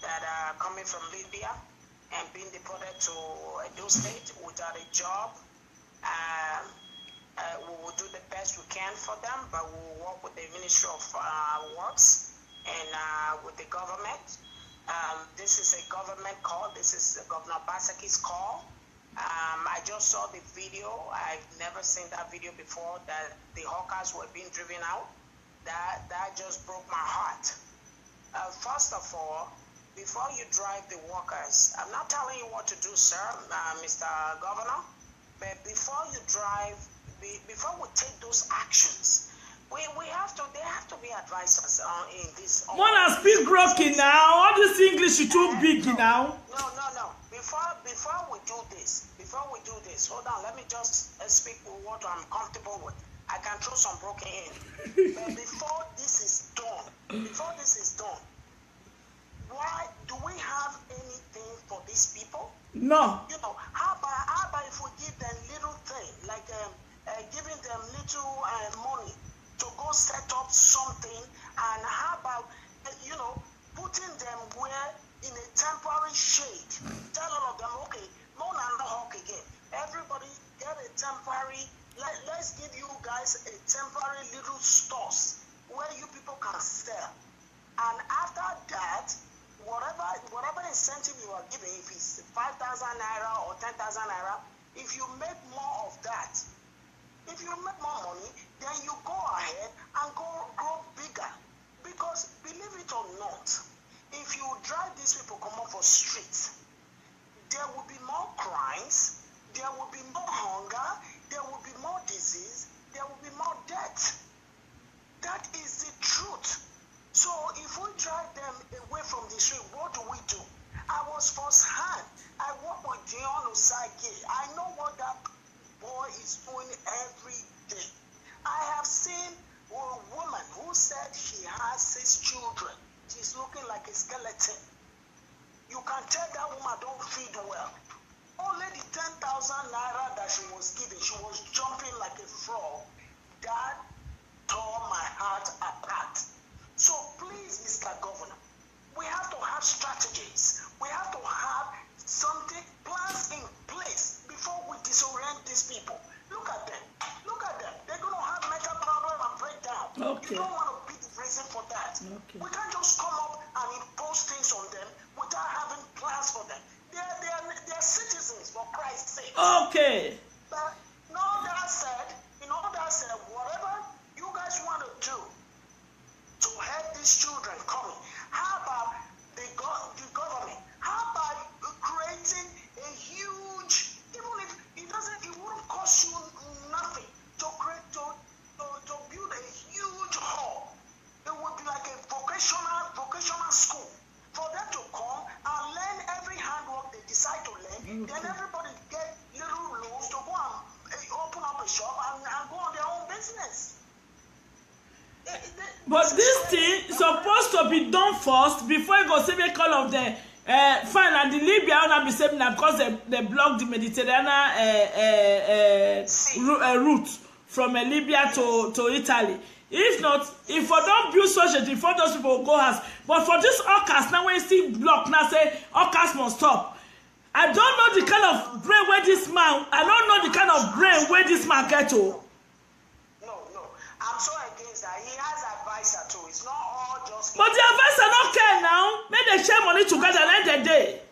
that are coming from Libya and being deported to Edo State without a job, we will do the best we can for them, but we will work with the Ministry of Works and with the government. This is a government call. This is Governor Basaki's call. I just saw the video. I've never seen that video before, that the hawkers were being driven out. That just first of all, before you drive the workers, I'm not telling you what to do, sir, Mr. Governor, but before you drive, before we take those actions, they have to be advisors in this. Wanna speak broken now? All this English is too big now. No. Before we do this, hold on. Let me just speak with what I'm comfortable with. I can throw some broken in. But before this is done, why do we have anything for these people? No. You know, how about if we give them little thing, like giving them little money to go set up something, and how about putting them where in a temporary shade. Tell all of them, okay, no hawk again. Everybody get a temporary. Let's give you guys a temporary little stores where you people can sell, and after that, whatever incentive you are giving, if it's 5,000 naira or 10,000 naira, if you make more of that, if you make more money, then you go ahead and grow bigger. Because believe it or not, if you drive these people come up for streets, there will be more crimes, there will be more hunger, there will be more disease, there will be more death. That is the truth. So if we drive them away from the street, what do? I was firsthand. I work with Gion Osage. I know what that boy is doing every day. I have seen a woman who said she has 6 children. She's looking like a skeleton. You can tell that woman don't feed well. Only the 10,000 naira that she was giving, she was jumping like a frog. That tore my heart apart. So please, Mr. Governor, we have to have strategies. We have to have something, plans in place before we disorient these people. Look at them. They're going to have mental problem and breakdown. Okay. You don't want to be the reason for that. Okay. We can't just come up and impose things on them without having plans for them. They're citizens, for Christ's sake. Okay. But in all that said, whatever you guys want to do to help these children coming, how about the government? How about creating a huge, even if it wouldn't cost you nothing to build a huge hall. It would be like a vocational school for them to come and learn every handwork they decide to learn. Then everybody get little loans to go and open up a shop and go on their own business. But this thing is supposed to be done first before you go save a call of the fine, and the Libya will not be saving now because they blocked the Mediterranean route from Libya to Italy. If not, if we don't build such a thing, for those people will go house. But for this Orcas, now when you see block, now say Orcas must stop. I don't know the kind of brain where this man, get to. No. I'm so against that. He has advisor too. It's not all just. But the advisor don't care now. Make they share money together at the end of the day.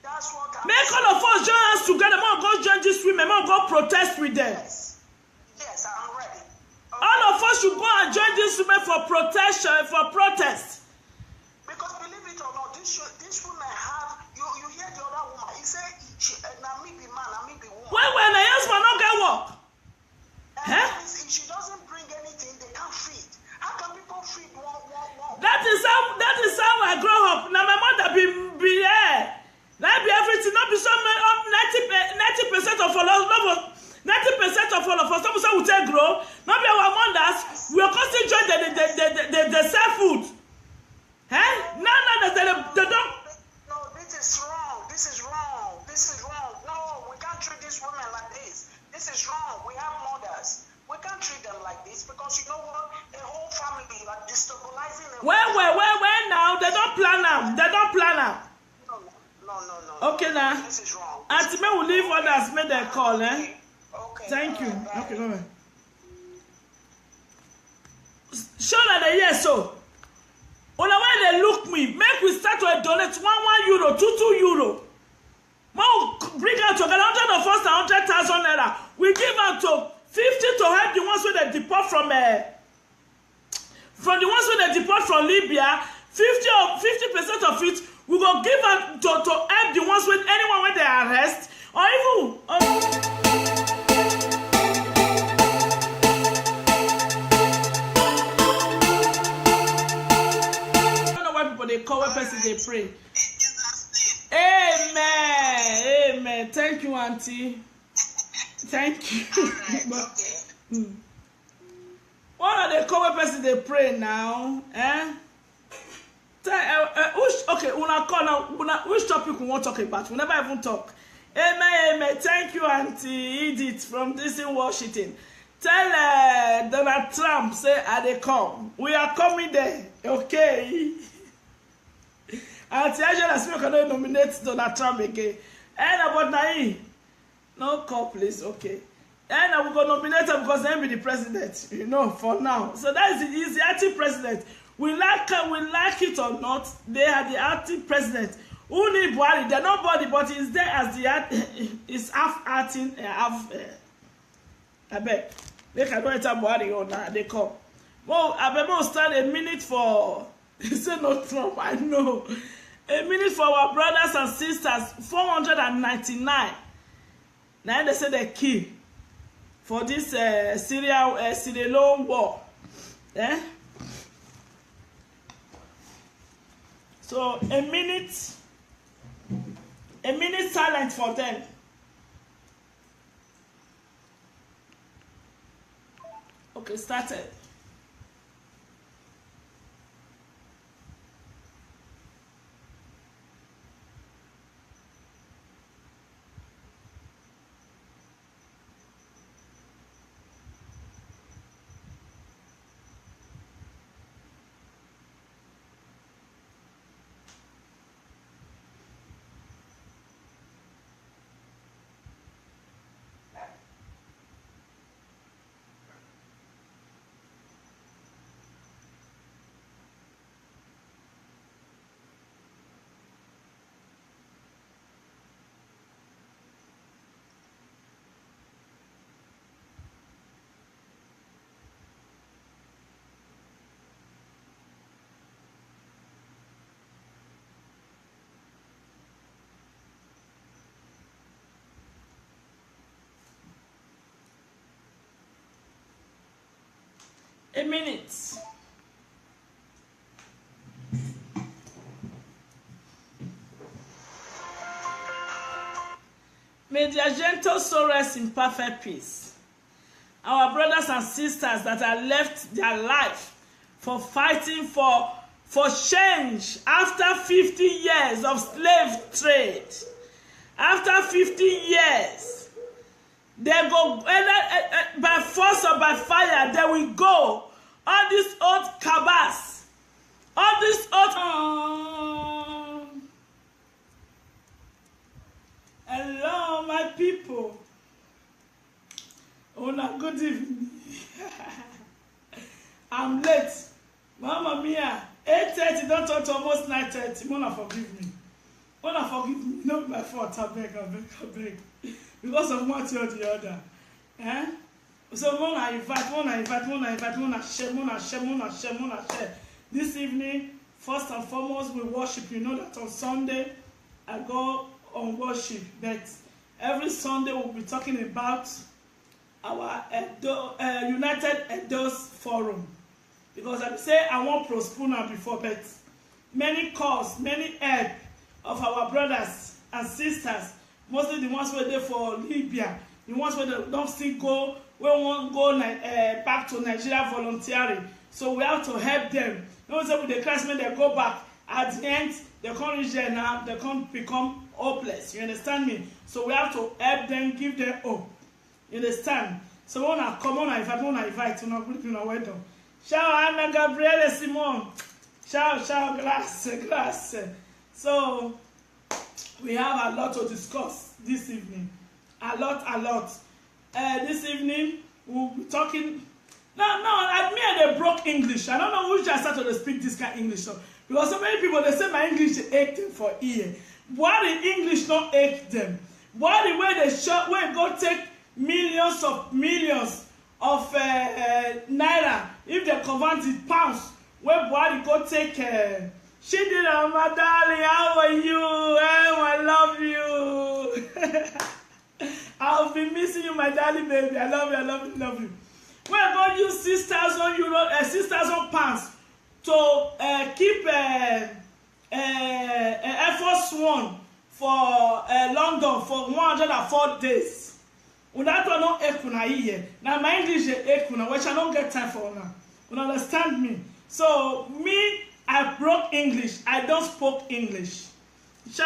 That's what I'm Make all of us join us together. More go join these women. More go protest with them. Yes, I'm ready. Okay. All of us should go and join these women for protection, for protest. Because believe it or not, this woman have you hear the other woman. He said na me be man, na me be woman. When a husband not get work. If she doesn't bring anything, they can't feed. How can people feed one? That is how I grow up. Now my mother be there. That be everything. Not be so 90% of all of 90% of all of us. Some say we take grow. Not be our mothers. We are constantly join the sell food. No, they don't. No, this is wrong. No, we can't treat these women like this. This is wrong. We have mothers. We can't treat them like this because you know what? A whole family like destabilizing them. Where now? They don't plan them. No. Okay now. This is wrong. Auntie May will leave others make their call, Okay. Thank you. Bye. Okay, go ahead. Show that they hear so. When they look me, make we start to donate 1 euro, 2 euro. More bring out to 100 of us 100,000 naira. We give out to 50 to help the ones who they deport from the ones who they deport from Libya. 50% of it we go give am to help the ones with anyone when they arrest or even. They call when person they pray. Amen. Amen. Thank you, Auntie. Thank you. What are they call when person they pray now? Okay, una call now. Which topic we want to talk about? We never even talk. Amen. Amen. Thank you, Auntie Edith from this in Washington. Tell Donald Trump say they come. We are coming there. Okay. Auntie Angela Smith cannot nominate Donald Trump again. But now, no call, please. Okay. And we're going to nominate him because he'll be the president, you know, for now. So that is he's the acting president. We like it or not, they are the acting president. Who need Buhari? They're nobody, but he's there as the he's half acting, half. I bet they can enter Buhari or now. They come. Well, I bet we'll stand a minute for. Say no Trump. I know. A minute for our brothers and sisters. 499. Now they say they kill for this Syria war. Eh? So a minute silence for them. Okay, started. A minute. May their gentle soul rest in perfect peace. Our brothers and sisters that have left their life for fighting for change after 50 years of slave trade. After 50 years. They go either by force or by fire. They will go on this old cabas, on this old. Hello, my people. Oh, no, good evening. I'm late. Mama mia, 8:30. Don't talk to almost 9:30. Mona, forgive me. Mona, forgive me. Not my fault. I beg. Because of one thing or the other. So Mona invite, share. This evening, first and foremost, we worship. You know that on Sunday, I go on worship. But every Sunday, we'll be talking about our United Edos Forum. Because I say I want Prospuna before, but many calls, many help of our brothers and sisters, mostly the ones who are there for Libya, the ones where they don't still go, we won't go back to Nigeria voluntarily. So we have to help them. You know, with the classmates, they go back. At the end, they can't reach there now, they can't become hopeless. You understand me? So we have to help them, give them hope. You understand? So when I come on, I invite, you know, welcome. Ciao, Anna Gabriele Simon. Ciao, grazie. So, we have a lot to discuss this evening. A lot. This evening, we'll be talking. No, admit they broke English. I don't know who just started to speak this kind of English. Because so many people, they say my English ache them for ear. Why the English not ache them? Why the way they shot, where go take millions of naira, if they convert it pounds, where Buhari go take Chidera, my darling, how are you? I love you. I'll be missing you, my darling baby. I love you, I love you, love you. We're going to use 6,000 euro, 6,000 pounds to keep Air Force One for London for 104 days. Without no ekuna here. Now my English is ekuna, which I don't get time for now. You understand me? So me, I broke English. I don't spoke English. So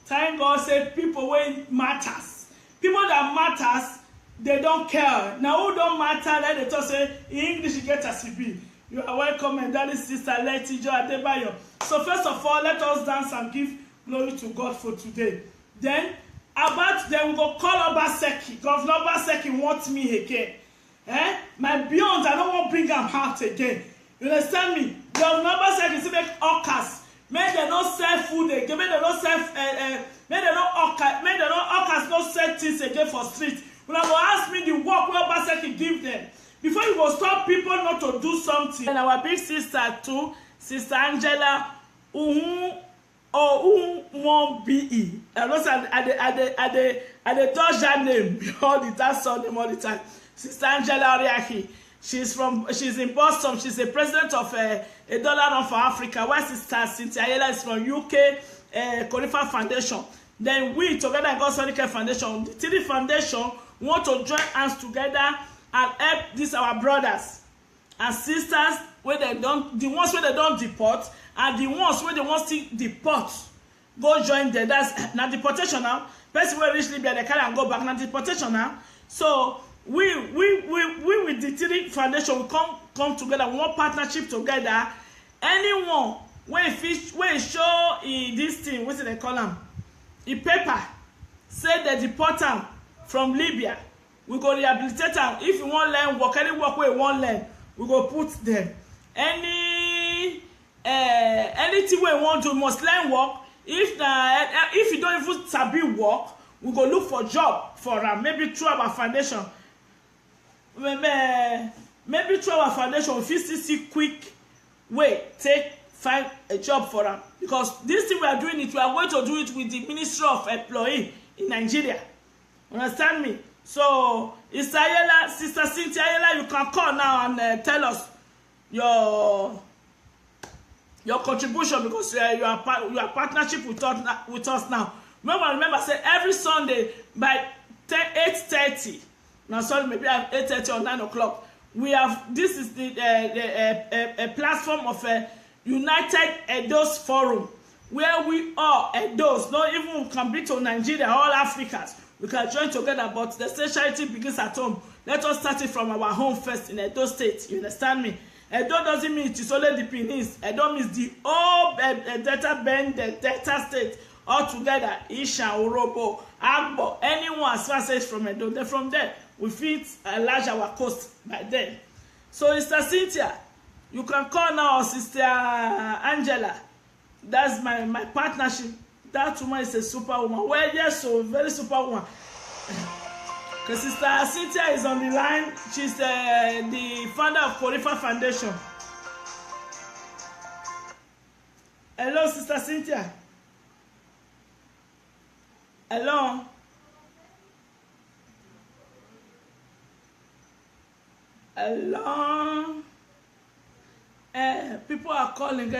thank God said people when matters. People that matters, they don't care. Now who don't matter, let they talk say English get as it be. You are welcome, and that is Sister Letty Jo Adebayo. So first of all, let us dance and give glory to God for today. Then about them we go call Obaseki. Governor Obaseki wants me again. My beyond, I don't want to bring them out again. You understand me? Governor Obaseki say make hawkers. Make they not sell food again. Make they not sell make they not hawkers not sell things again for street. When I go ask me the work where Obaseki give them. Before you go stop people not to do something. And our big sister too, Sister Angela B.E. I know at the touch her name all the time, saw them all the time. Sister Angela Oriahi. She's in Boston. She's the president of a Dollar Run for Africa. While Sister Cynthia Ayala is from UK Khalifa Foundation. Then we together in God's Care Foundation, the three foundation want to join hands together and help these our brothers and sisters where they don't, the ones where they don't deport, and the ones where they want to deport, go join them. That's now deportation now. Person will reach Libya, they carry and go back. Now deportation now. So we with the three foundation we come together, we want partnership together. Anyone when show this thing, what's it they call them? The paper say they deport them from Libya. We go rehabilitate them. If you want learn work, any work where you want learn, we go put them. Anything where you want to must learn work. If you don't even sabi work, we go look for job for them. Maybe through our foundation. Maybe through our foundation, we still see quick way find a job for them. Because this thing we are doing it, we are going to do it with the Ministry of Employee in Nigeria. Understand me? So, Sister Cynthia Ayala, you can call now and tell us your contribution, because you are partnership with us now. Remember, say every Sunday by 8:30. Now, sorry, maybe at 8:30 or 9 o'clock. We have this is a platform of a United Edos Forum, where we are Edos, not even can be to Nigeria, all Africans. We can join together, but the charity begins at home. Let us start it from our home first in Edo State. You understand me? Edo doesn't mean it is only the Benin. Edo means the whole Delta Bend, the Delta State, all together. Isha, Orobo, Agbo, anyone as far as from Edo. Then from there, we fit enlarge our coast by then. So, Sister Cynthia, you can call now Sister Angela. That's my partnership. That woman is a superwoman. Well, yes, so very superwoman. Because Sister Cynthia is on the line. She's the founder of Khalifa Foundation. Hello, Sister Cynthia. Hello. Hello. People are calling.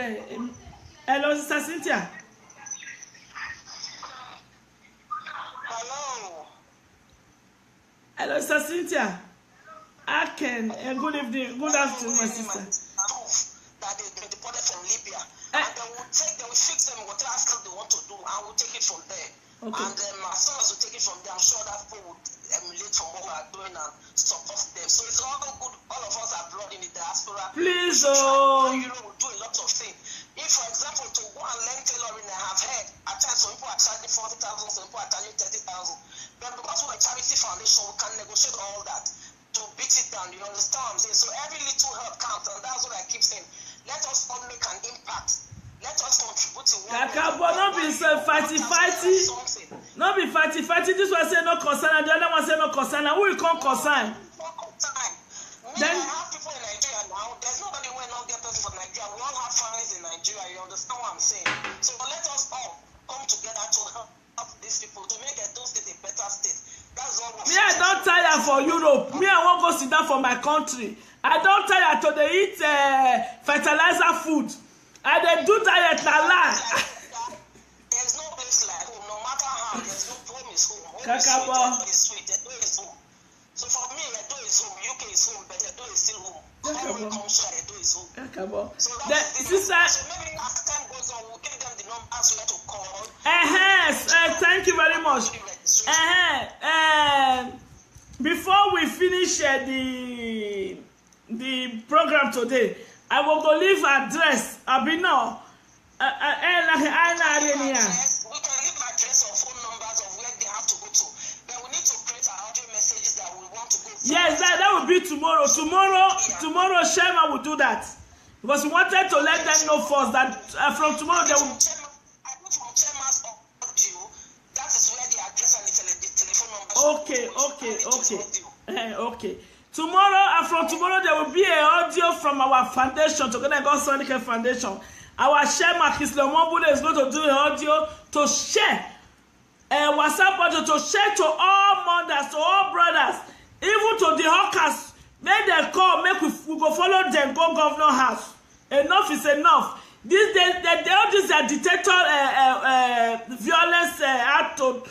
Hello, Sister Cynthia. Hello, Sister Cynthia. Aken, good evening, good afternoon, my sister. That they've been deported from Libya, and they will fix them whatever skill they want to do, and we'll take it from there. Okay. And as soon as we take it from there, I'm sure that people would emulate from what we are doing and support them. So it's all good. All of us are abroad in the diaspora. Please, we'll do a lot of things. If, for example, to go and learn tailoring, I have heard at times some people are charging 40,000, some people are charging 30,000. But because we're a charity foundation, we can negotiate all that to beat it down. You understand what I'm saying? So every little help counts, and that's what I keep saying. Let us all make an impact. Let us contribute to one. Not be fighty. Not be fighty. This one say no concern, and the other one say no concern. And who will come concern? Then I have people in Nigeria now. There's nobody when come sit down for my country. I don tire to dey eat fertilizer food. I dey do diet na lie. There's no place like home, no matter how. There's no home is home. Kakabo. Home is sweet. Edo is home. So for me, Edo is home. UK is home, but Edo is still home. Every country, Edo is home. Kakabo. So sister. So maybe as time goes on, we'll give them the numbers where to call. Thank you very much. Before we finish the program today, I will go leave address. Abino. We can leave address or phone numbers of where they have to go to. But we need to create our audio messages that we want to go through. Yes, that will be tomorrow. Tomorrow, Shema will do that. Because we wanted to let them know first that from tomorrow they will. I think from Chairman's audio, that is where the address and the telephone number. Okay. Tomorrow and from tomorrow there will be an audio from our foundation, Together God Sonicare Foundation. Our Shema Kisle Mobude is going to do an audio to share WhatsApp audio to share to all mothers, to all brothers, even to the hawkers. Make them call, make we go follow them, go governor house. Enough is enough. This all these are dictator violence act to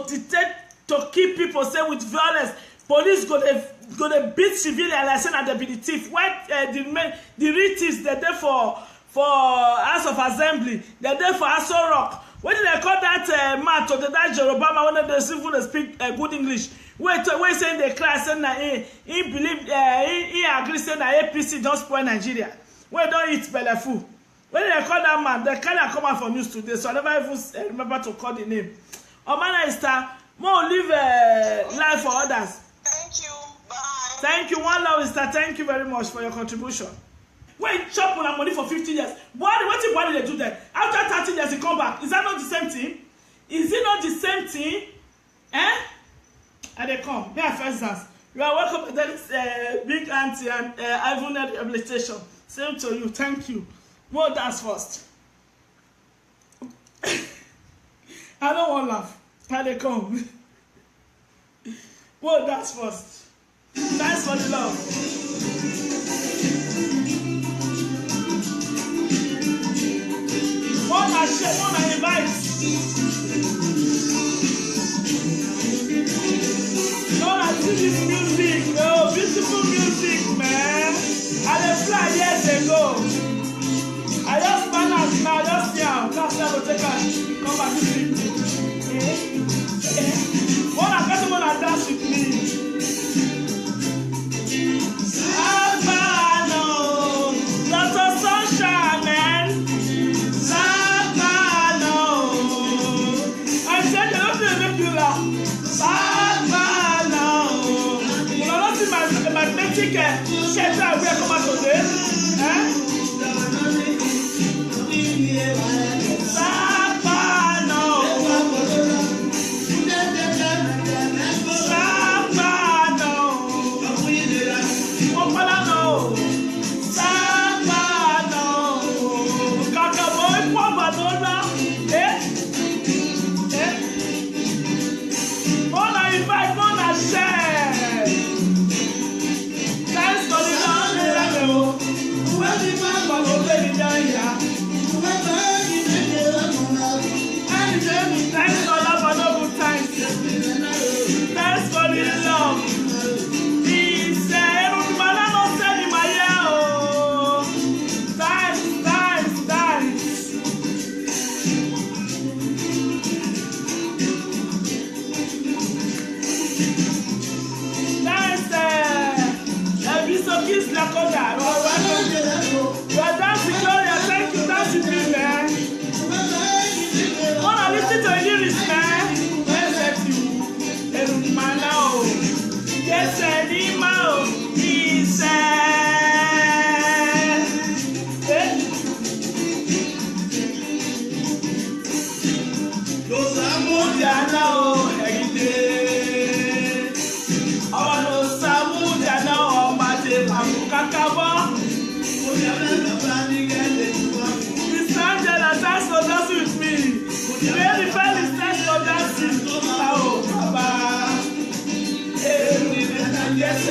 dictate, to keep people say with violence. Police go to beat civilians like saying that they be the thief. Why the real thieves they're there for House of Assembly, they're there for Aso Rock. What did they call that man to that Yoruba man when they speak good English? Wait saying they cry saying that he believe he agree saying that APC don't spoil Nigeria. Wait don't eat belleful. When they call that man, they can't come out for news today, so I never even remember to call the name. Omana Esther, more live life for others. Thank you. Bye. Thank you. One love, Esther. Thank you very much for your contribution. When chop on money for 50 years, what did they do that? After 30 years, he come back. Is that not the same thing? Is it not the same thing? And they come. May I first dance. You are welcome to this big auntie and Ivan rehabilitation. Same to you. Thank you. More dance first. I don't want to laugh. How they come. More dance first. Thanks for the love. Wanna share, wanna invite. Wanna see this music, oh, beautiful music, man. I dey fly years ago. I just find out now, just now. Now say I go take a come back to sleep. Wanna person wanna dance with me? Savano, Dr. Sunshine, man. Magnetic shelter we come out today. Yes,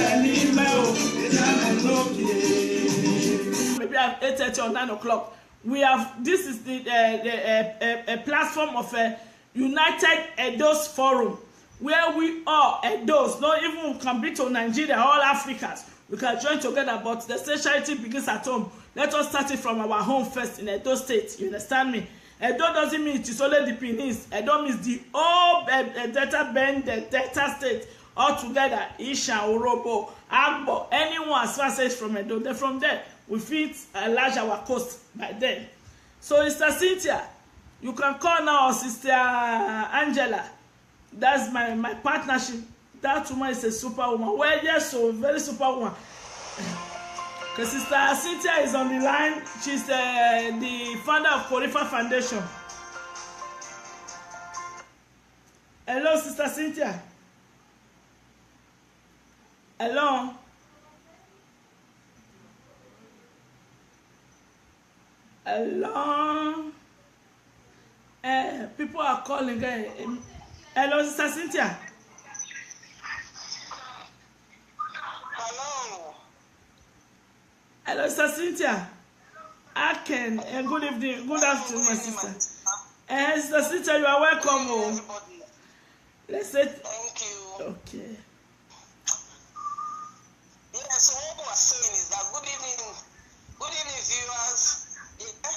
maybe at 8:30 or 9 o'clock. We have, this is the a platform of a United Edos Forum, where we all Edos, not even can be to Nigeria, all Africans, we can join together, but the state charity begins at home. Let us start it from our home first in Edo State. You understand me? Edo doesn't mean it is only the Benin. Edo means the whole Delta Bend, the Delta State, all together. Isha, Orobo, Agbo, anyone as far as from Edo. Then from there, we fit enlarge our coast by then. So, Sister Cynthia, you can call now Sister Angela. That's my partnership. That woman is a superwoman. Well, yes, so very superwoman. Because Sister Cynthia is on the line. She's the founder of Korifa Foundation. Hello, Sister Cynthia. Hello. Hello. People are calling. Hello, Sister Cynthia. Hello. Hello, Sister Cynthia. Aken, good evening, good afternoon, my sister. Sister Cynthia, you are welcome. Oh. Let's say thank you. Okay. Yeah, so what we are saying is that good evening, viewers. Yeah.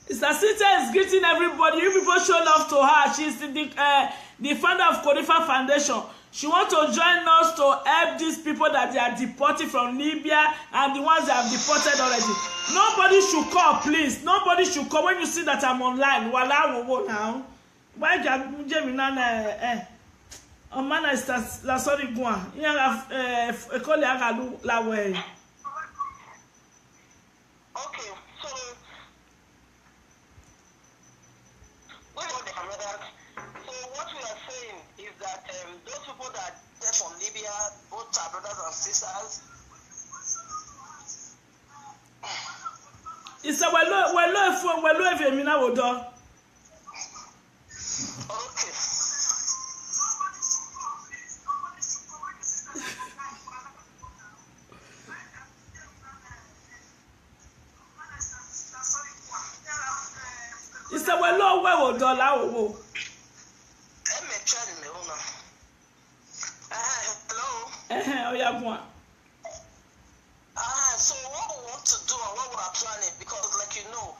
Sister Cynthia is greeting everybody. You people show love to her. She's the founder of Korifa Foundation. She wants to join us to help these people that they are deported from Libya and the ones that have deported already. Nobody should call, please. Nobody should call when you see that I'm online. Wala wo now. Why can you na man is la sorry gwa. Ya call ya la way. Okay, so what we are saying is that those people that are from Libya, both our brothers and sisters. It's a well if you mina wodo. Okay. It's a well wodo la wo. Hello. Oh yeah, one. So what we want to do and what we are planning, because like you know,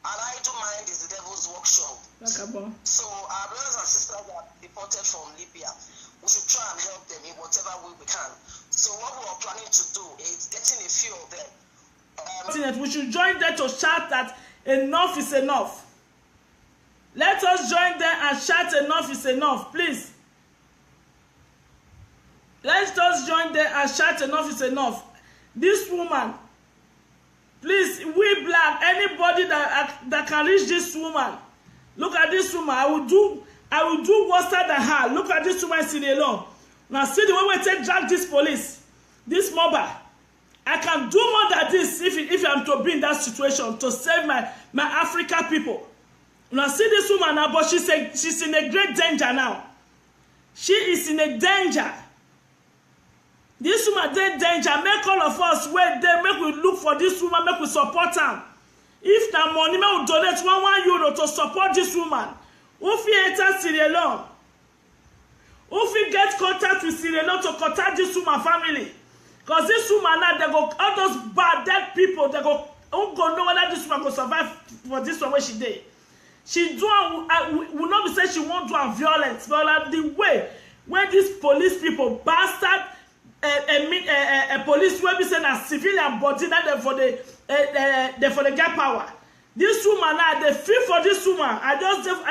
an idle mind is the devil's workshop. So our brothers and sisters that are deported from Libya, we should try and help them in whatever way we can. So what we are planning to do is getting a few of them. We should join them to shout that enough is enough. Let us join them and shout enough is enough, please. Let us join them and shout enough is enough. This woman, please, we black, anybody that can reach this woman, look at this woman. I will do worse than her. Look at this woman sitting alone. Now see the way we take drag this police, this mobile. I can do more than this if I'm to be in that situation to save my African people. Now see this woman now, but she's in a great danger now. She is in a danger. This woman dey danger. Make all of us wait there. Make we look for this woman. Make we support her. If na money, make we donate €1 to support this woman. If we enter Sierra Leone, if we get contact with Sierra Leone to contact this woman family, because this woman now they go all those bad dead people they go don't go know whether this woman go survive for this one where she did. She do will not be saying she won't do violence, but like the way when these police people bastard. A police will be saying a civilian body that they for the get power. This woman now they feel for this woman.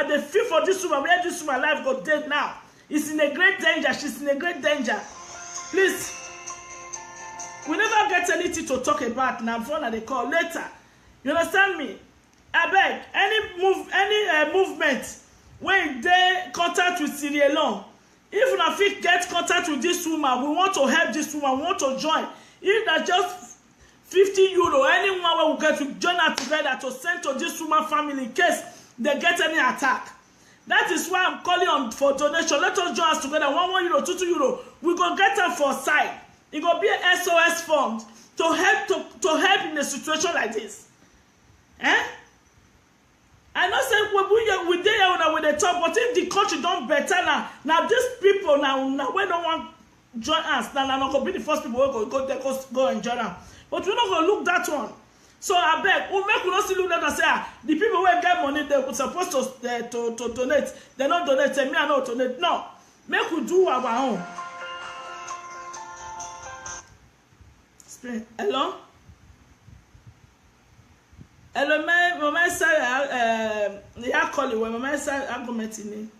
They feel for this woman where this woman life got dead now. It's in a great danger. She's in a great danger. Please, we never get anything to talk about now. Before they call later. You understand me? I beg any movement when they contact with Sierra Leone. If una fit get contact with this woman, we want to help this woman, we want to join. If that's just €50, anyone will get to join her together to send to this woman family in case they get any attack. That is why I'm calling on for donation. Let us join us together. €1, €2, we go get them for side. It go be a SOS fund to help in a situation like this. I know say we dey here with the talk, but if the country don't better now these people now we don't want join us. Now not gonna be the first people who go and join them. But we're not gonna look that one. So I beg, we make we not see look that and say the people who get money they were supposed to donate. They not donate. Say me I not donate. No, make we do our own. Hello. Hello, my say yeah call you when my say argument in.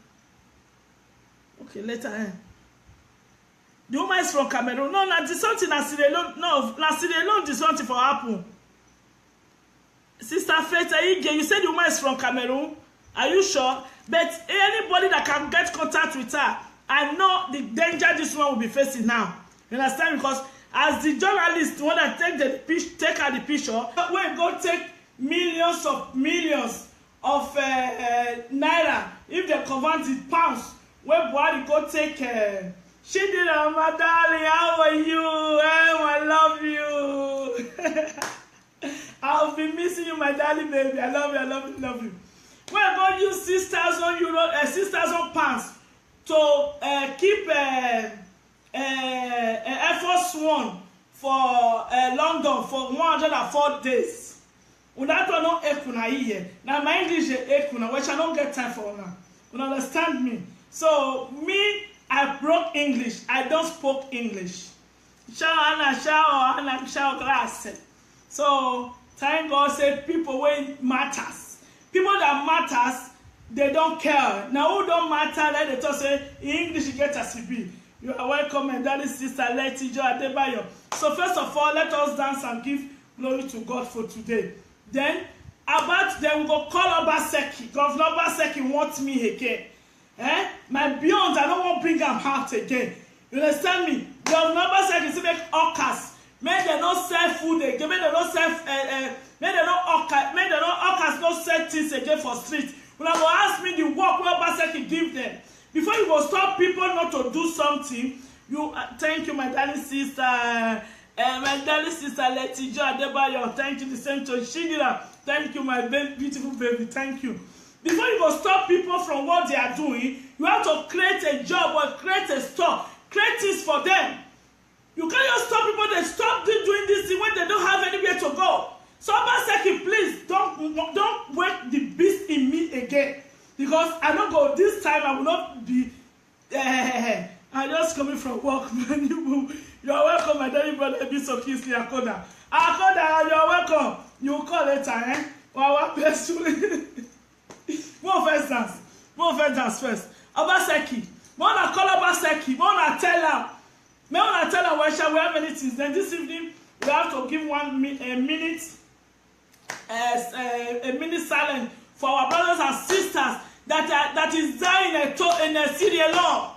Okay, later. The woman is from Cameroon. No, na this something na Sierra Leone. No, na Sierra Leone this something for happen. Sister Faith Ige, you said the woman is from Cameroon. Are you sure? But anybody that can get contact with her, I know the danger this one will be facing now. You understand? Because as the journalist, when I take her the picture, when go take millions of naira, if they convert it pounds, when Buhari go take Chidera, my darling, how are you? I love you. I'll be missing you, my darling baby. I love you. We're going to use 6,000 euro, 6,000 pounds to keep Air Force One for London for 104 days. Without no ekuna here. Now my English is ekuna, which I don't get time for now. You understand me? So me, I broke English. I don't spoke English. Shout grass. So thank God said people when matters. People that matters, they don't care. Now who don't matter, let they talk say English get as it be. You are welcome, and that is Sister Letty Jo Adebayo. So first of all, let us dance and give glory to God for today. Then about them we go call Obaseki. Governor Obaseki wants me again. My beyond, I don't want to bring them out again. You understand me? Governor Obaseki say make hawkers. May they not sell food again. May they not sell. May they not hawkers not sell things again for street. When I go ask me the work where Obaseki give them. Before you go stop people not to do something, you thank you, my darling sister. My darling sister Letty Jo Adebayo. Thank you, the same to Shidira. Thank you, my beautiful baby. Thank you. Before you go stop people from what they are doing, you have to create a job or create a store. Create things for them. You can't just stop people. They stop doing this thing when they don't have anywhere to go. So Obaseki, please don't wake the beast in me again. Because I don't go this time. I will not be. I'm just coming from work. You are welcome, my darling brother, Bishop Kingsley Akoda. Akoda, you are welcome. You will call later, Wow, bless you. More first dance first. Obaseki. Wanna call Obaseki. Wanna tell her. Wanna tell her where shall we have anything. Then this evening we have to give a minute silence for our brothers and sisters that is dying in a Sierra Leone.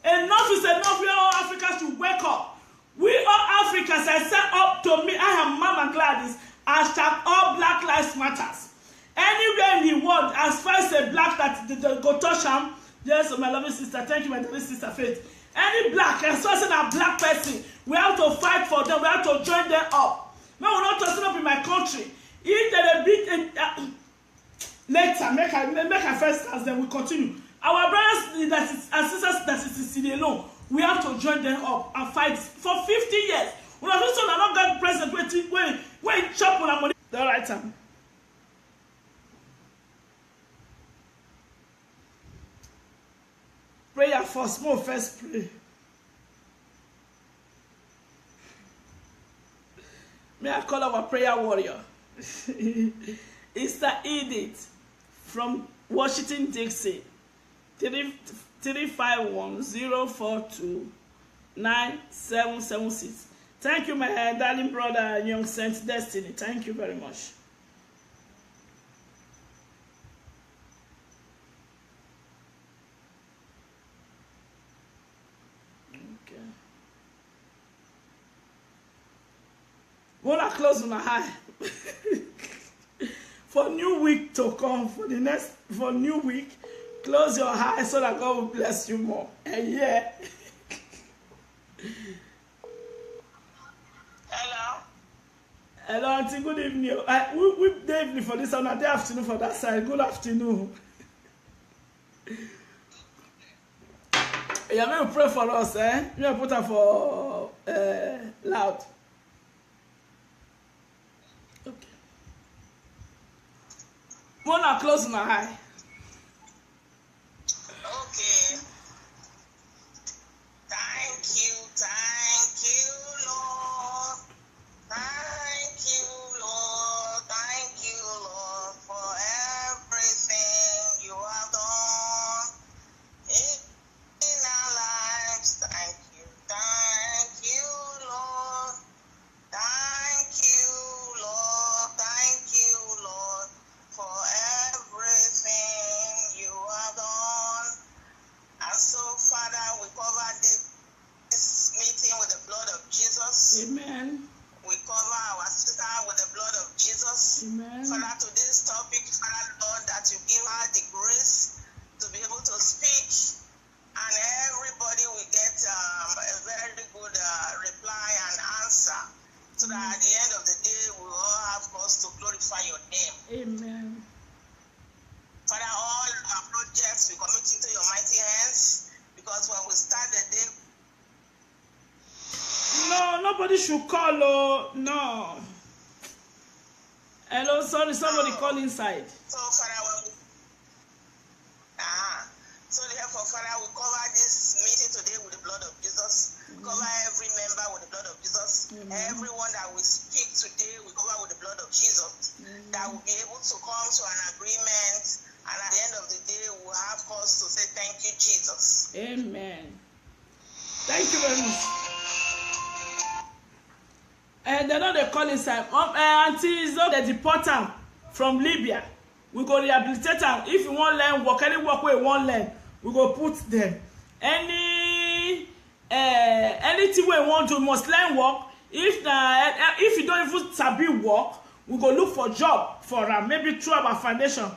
Enough is enough. We all Africans should wake up. We all Africans, I said up to me, I am Mama Gladys, hashtag all Black Lives Matters. Anywhere in the world, as far as a black that go touch him, yes, my loving sister, thank you, my loving sister Faith. Any black, as far as a black person, we have to fight for them, we have to join them up. No, we're not tossing up in my country. If they beat later, make a first as then we continue. Our brothers and sisters that is in Sierra Leone, we have to join them up and fight for 50 years. We have also not got president when chop on our money. The right time. Prayer first, more first pray. May I call our prayer warrior? Sister Edith from Washington, D.C. 351-042-9776. Thank you, my darling brother, young Saint Destiny. Thank you very much. Okay. Wanna close my eye for new week to come, for new week. Close your eyes so that God will bless you more. And yeah. Hello. Hello, auntie. Good evening. We day evening for this one, and day afternoon for that side. Good afternoon. Yeah, may we pray for us, eh? May we put her for loud. Okay. Wanna close my eye. Okay. Thank you, Lord. Thank you, Lord. Thank you, Lord, for everything you have done in our lives. Thank you, Lord. Thank you, Lord. Thank you, Lord, for everything you have done. And so, Father, we cover this meeting with the blood of Jesus. Amen. We cover our sister with the blood of Jesus. Amen. Father, to this topic, Father, Lord, that you give her the grace to be able to speak, and everybody will get a very good reply and answer, so that at the end of the day, we all have cause to glorify your name. Amen. Father, all our projects we commit into your mighty hands, because when we start the day, No, nobody should call. Oh, no. Hello, sorry, somebody call inside. so Father, when we so therefore, Father, we cover this meeting today with the blood of Jesus. Cover every member with the blood of Jesus. Everyone that we speak today, we cover with the blood of Jesus. That will be able to come to an agreement, and at the end of the day, we'll have cause to say thank you, Jesus. Amen. Thank you very much. And they know they call inside. Auntie is not the deporter from Libya. We go rehabilitate them. If you want learn work, any work where you want learn, we go put them. Anything where you want to, must learn work. If you don't even sabi work, we go look for job for them. Maybe through our foundation.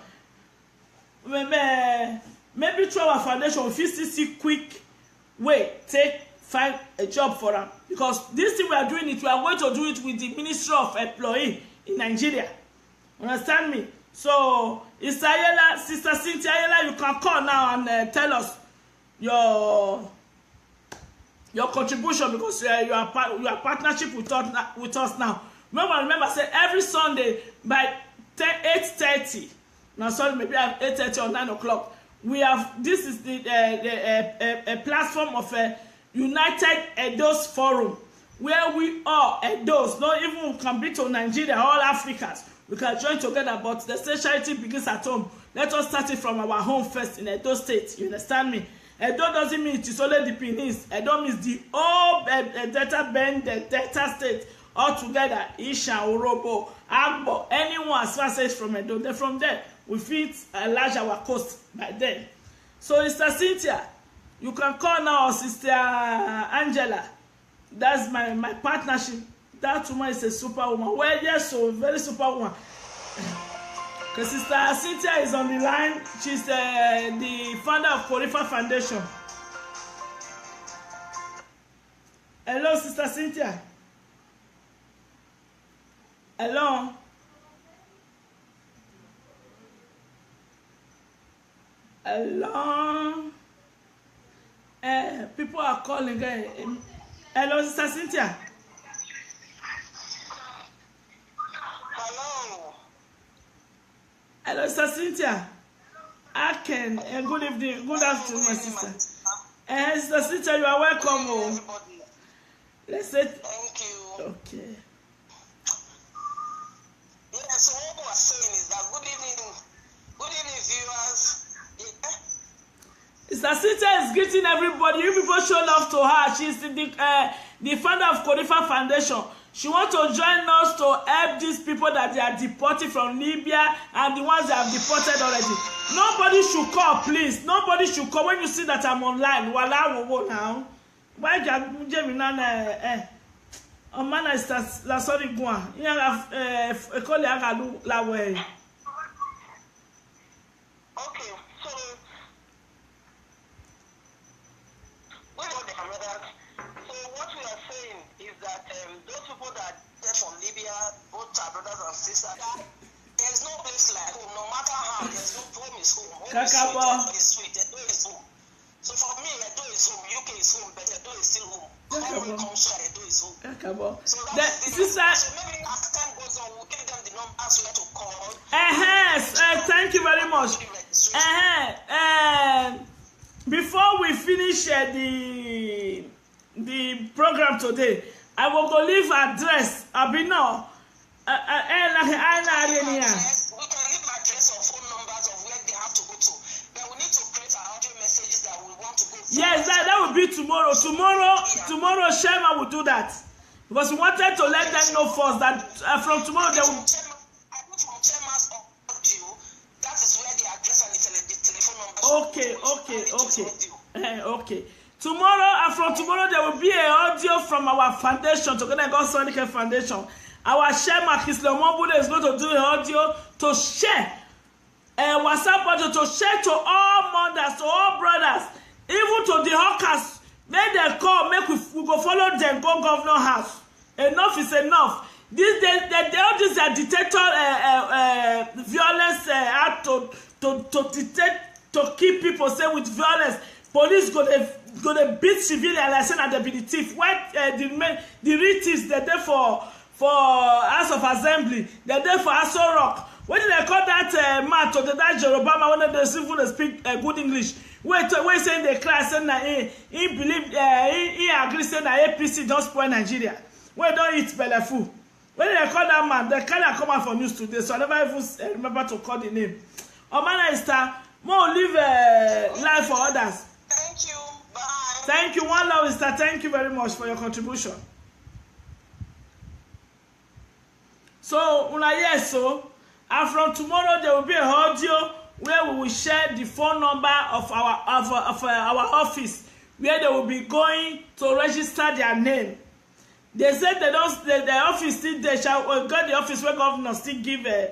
Maybe through our foundation, we fit see quick way find a job for them. Because this thing we are doing it, we are going to do it with the Ministry of Employee in Nigeria. Understand me? So, Sister Cynthia Ayala, you can call now and tell us your contribution, because you are partnership with us now. Remember, say every Sunday by 8:30. Now, sorry, maybe I have 8:30 or 9 o'clock. We have, this is a platform of a United Edos Forum, where we are Edos, not even can be to Nigeria, all Africans. We can join together, but the state charity begins at home. Let us start it from our home first in Edo State. You understand me? Edo doesn't mean it is only the Benin. Edo means the whole Delta Bend, the Delta State, all together. Isha, Urobo, Agbo, anyone as far as from Edo. Then from there, we fit enlarge our coast by then. So, Sister Cynthia, you can call now Sister Angela. That's my partnership. That woman is a superwoman. Well, yes, so very superwoman. Because Sister Cynthia is on the line. She's the founder of Korifa Foundation. Hello, Sister Cynthia. Hello. Hello. People are calling. Hello, Sister Cynthia. Hello. Hello, Sister Cynthia. Aken. Good evening. Good afternoon, my sister. Sister Cynthia, you are welcome. Oh. Let's say. Thank you. Okay. Yes, so what we are saying is that good evening, viewers. Yeah. Sister Cynthia is greeting everybody. You people show love to her. She's the founder of Korifa Foundation. She wants to join us to help these people that they are deported from Libya and the ones that have deported already. Nobody should call, please. Nobody should call. When you see that I'm online, wala wo now. Why can Jamie Nana man is la sorry gwa. Yeah, call la way. Okay, so what we are saying is that those people that are from Libya, both our brothers and sisters. There's no place like home. No matter how, there's no home is home. Home is sweet. Edo is home. So for me, Edo is home. UK is home, but Edo is still home. Every country, Edo is home. So that's so maybe as time goes on, we'll give them the numbers where to call. Thank you very much. Before we finish the program today, I will go leave address. Abino. We can give address or phone numbers of where they have to go to. But we need to create our audio messages that we want to go to. Yes, that will be tomorrow. Tomorrow, Shema will do that. Because we wanted to let them know first that from tomorrow they will. I think from Chema's audio, that is where the address and the telephone number. Okay. Tomorrow, and from tomorrow, there will be an audio from our foundation, Together God Sonicare Foundation. Our Shema Kislemobude is going to do an audio to share, WhatsApp audio to share to all mothers, to all brothers, even to the hawkers. Make them call, we go follow them, go governor house. Enough is enough. All these are dictator violence act to dictate, to keep people say with violence. Police go to beat civilians like saying that they be the thief. Why the real thieves they're there for House of Assembly, they're there for Aso Rock. What did they call that man to that Jerobama when they even speak good English? Wait saying the class saying that he believe he agree saying that APC don't spoil Nigeria. Wait, don't eat belefu. When they call that man, they can't come out for news today, so I never even remember to call the name. Omana Esther, more live life for others. Thank you. Bye. Thank you. One love, Esther. Thank you very much for your contribution. So, and from tomorrow there will be an audio where we will share the phone number of our office, where they will be going to register their name. They said the office still they shall got the office where governors still give the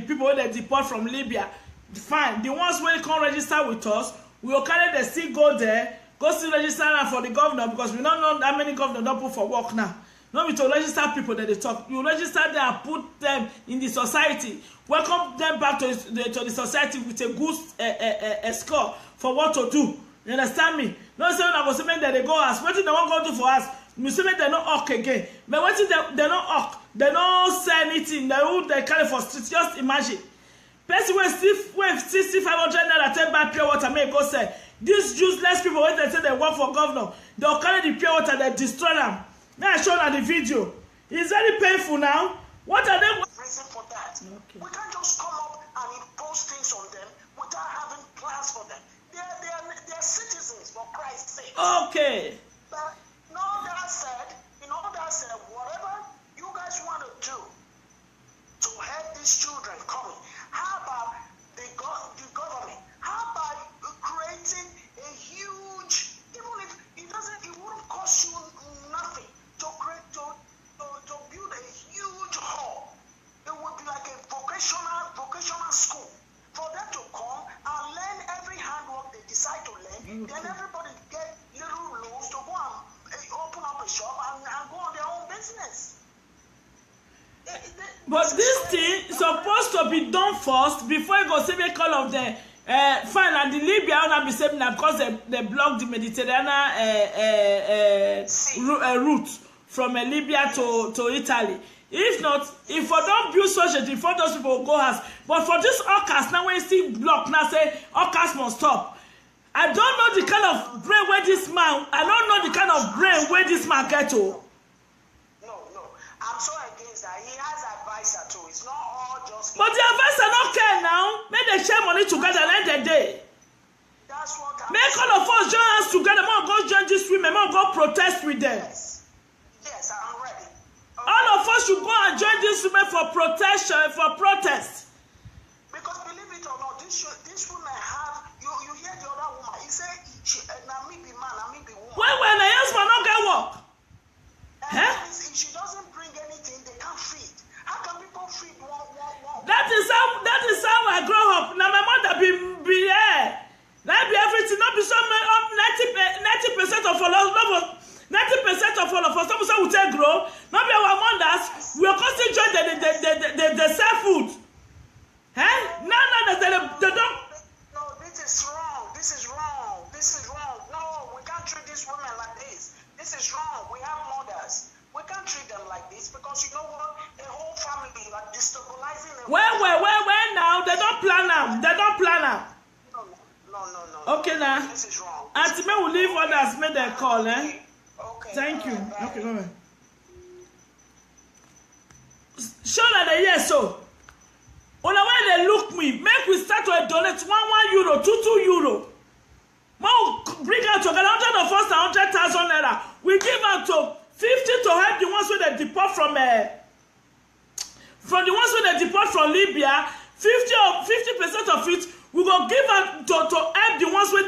people where they deport from Libya. Fine. The ones where they come register with us, we will carry the still go there, go still register for the governor, because we don't know how many governors don't put for work now. Not be to register people that they talk. You register them and put them in the society. Welcome them back to the society with a good score for what to do. You understand me? Not saying I was saying that they go ask. What did they want to go do for us? We say they not hawk again. But what if they not hawk? They don't say anything. They carry for streets. Just imagine. Person will still 500 naira take back pure water. May go say these useless people when they say they work for governor, they'll carry the pure water. They destroy them. May I show you the video? It's very painful now. What are they? Reason for that? Okay. We can't just come up and impose things on them without having plans for them. They're citizens, for Christ's sake. Okay. But in all that said, whatever you guys want to do to help these children coming, how about the government? How about creating a huge, even if it wouldn't cost you nothing to build a huge hall. It would be like a vocational school for them to come and learn every handwork they decide to learn. Then everybody get little loans to go and open up a shop and go on their own business. But this thing is supposed to be done first before you go see me call of the fine, and the Libya will not be saved now because they blocked the Mediterranean route from Libya to Italy. If not, if we don't build such a thing, for those people will go house. But for this OCAS, now when you see block, now say OCAS must stop. I don't know the kind of brain where this man, get to. No. I'm so against that. He has advisor too. It's not all just. But the advisor don't care now. Make they share money together at the end of the day. That's what I'm Make all of us join us together. More go join these women. More go protest with them. Yes, I'm ready. Okay. All of us should go and join these women for protection, for protest. Because believe it or not, this woman have you hear the other woman. He said na me be man, na me be woman. When a husband don't get work. If she doesn't bring anything, they can't feed. How can people feed one? That is how I grow up. Now my mother be here. That be everything. Not be so 90% of all of us. 90% of all of us. Some will say grow. Not be our mothers. they sell food. Now they don't. No, this is wrong. This is wrong. This is wrong. No, we can't treat these women like this. This is wrong. We have mothers. We can't treat them like this because you know what? A whole family like destabilizing. Where now? They don't plan them. They don't plan them. No. Okay now. This is wrong. Auntie May will leave others make their call, Okay. Thank you. Bye. Okay, bye. Show that they hear so. When they look me, make we start to donate €1 €2 More bring out to get 100 of us 100,000 naira. We give out to 50 to help the ones who they deport from the ones who they deport from Libya. 50% of it we go give out to help the ones who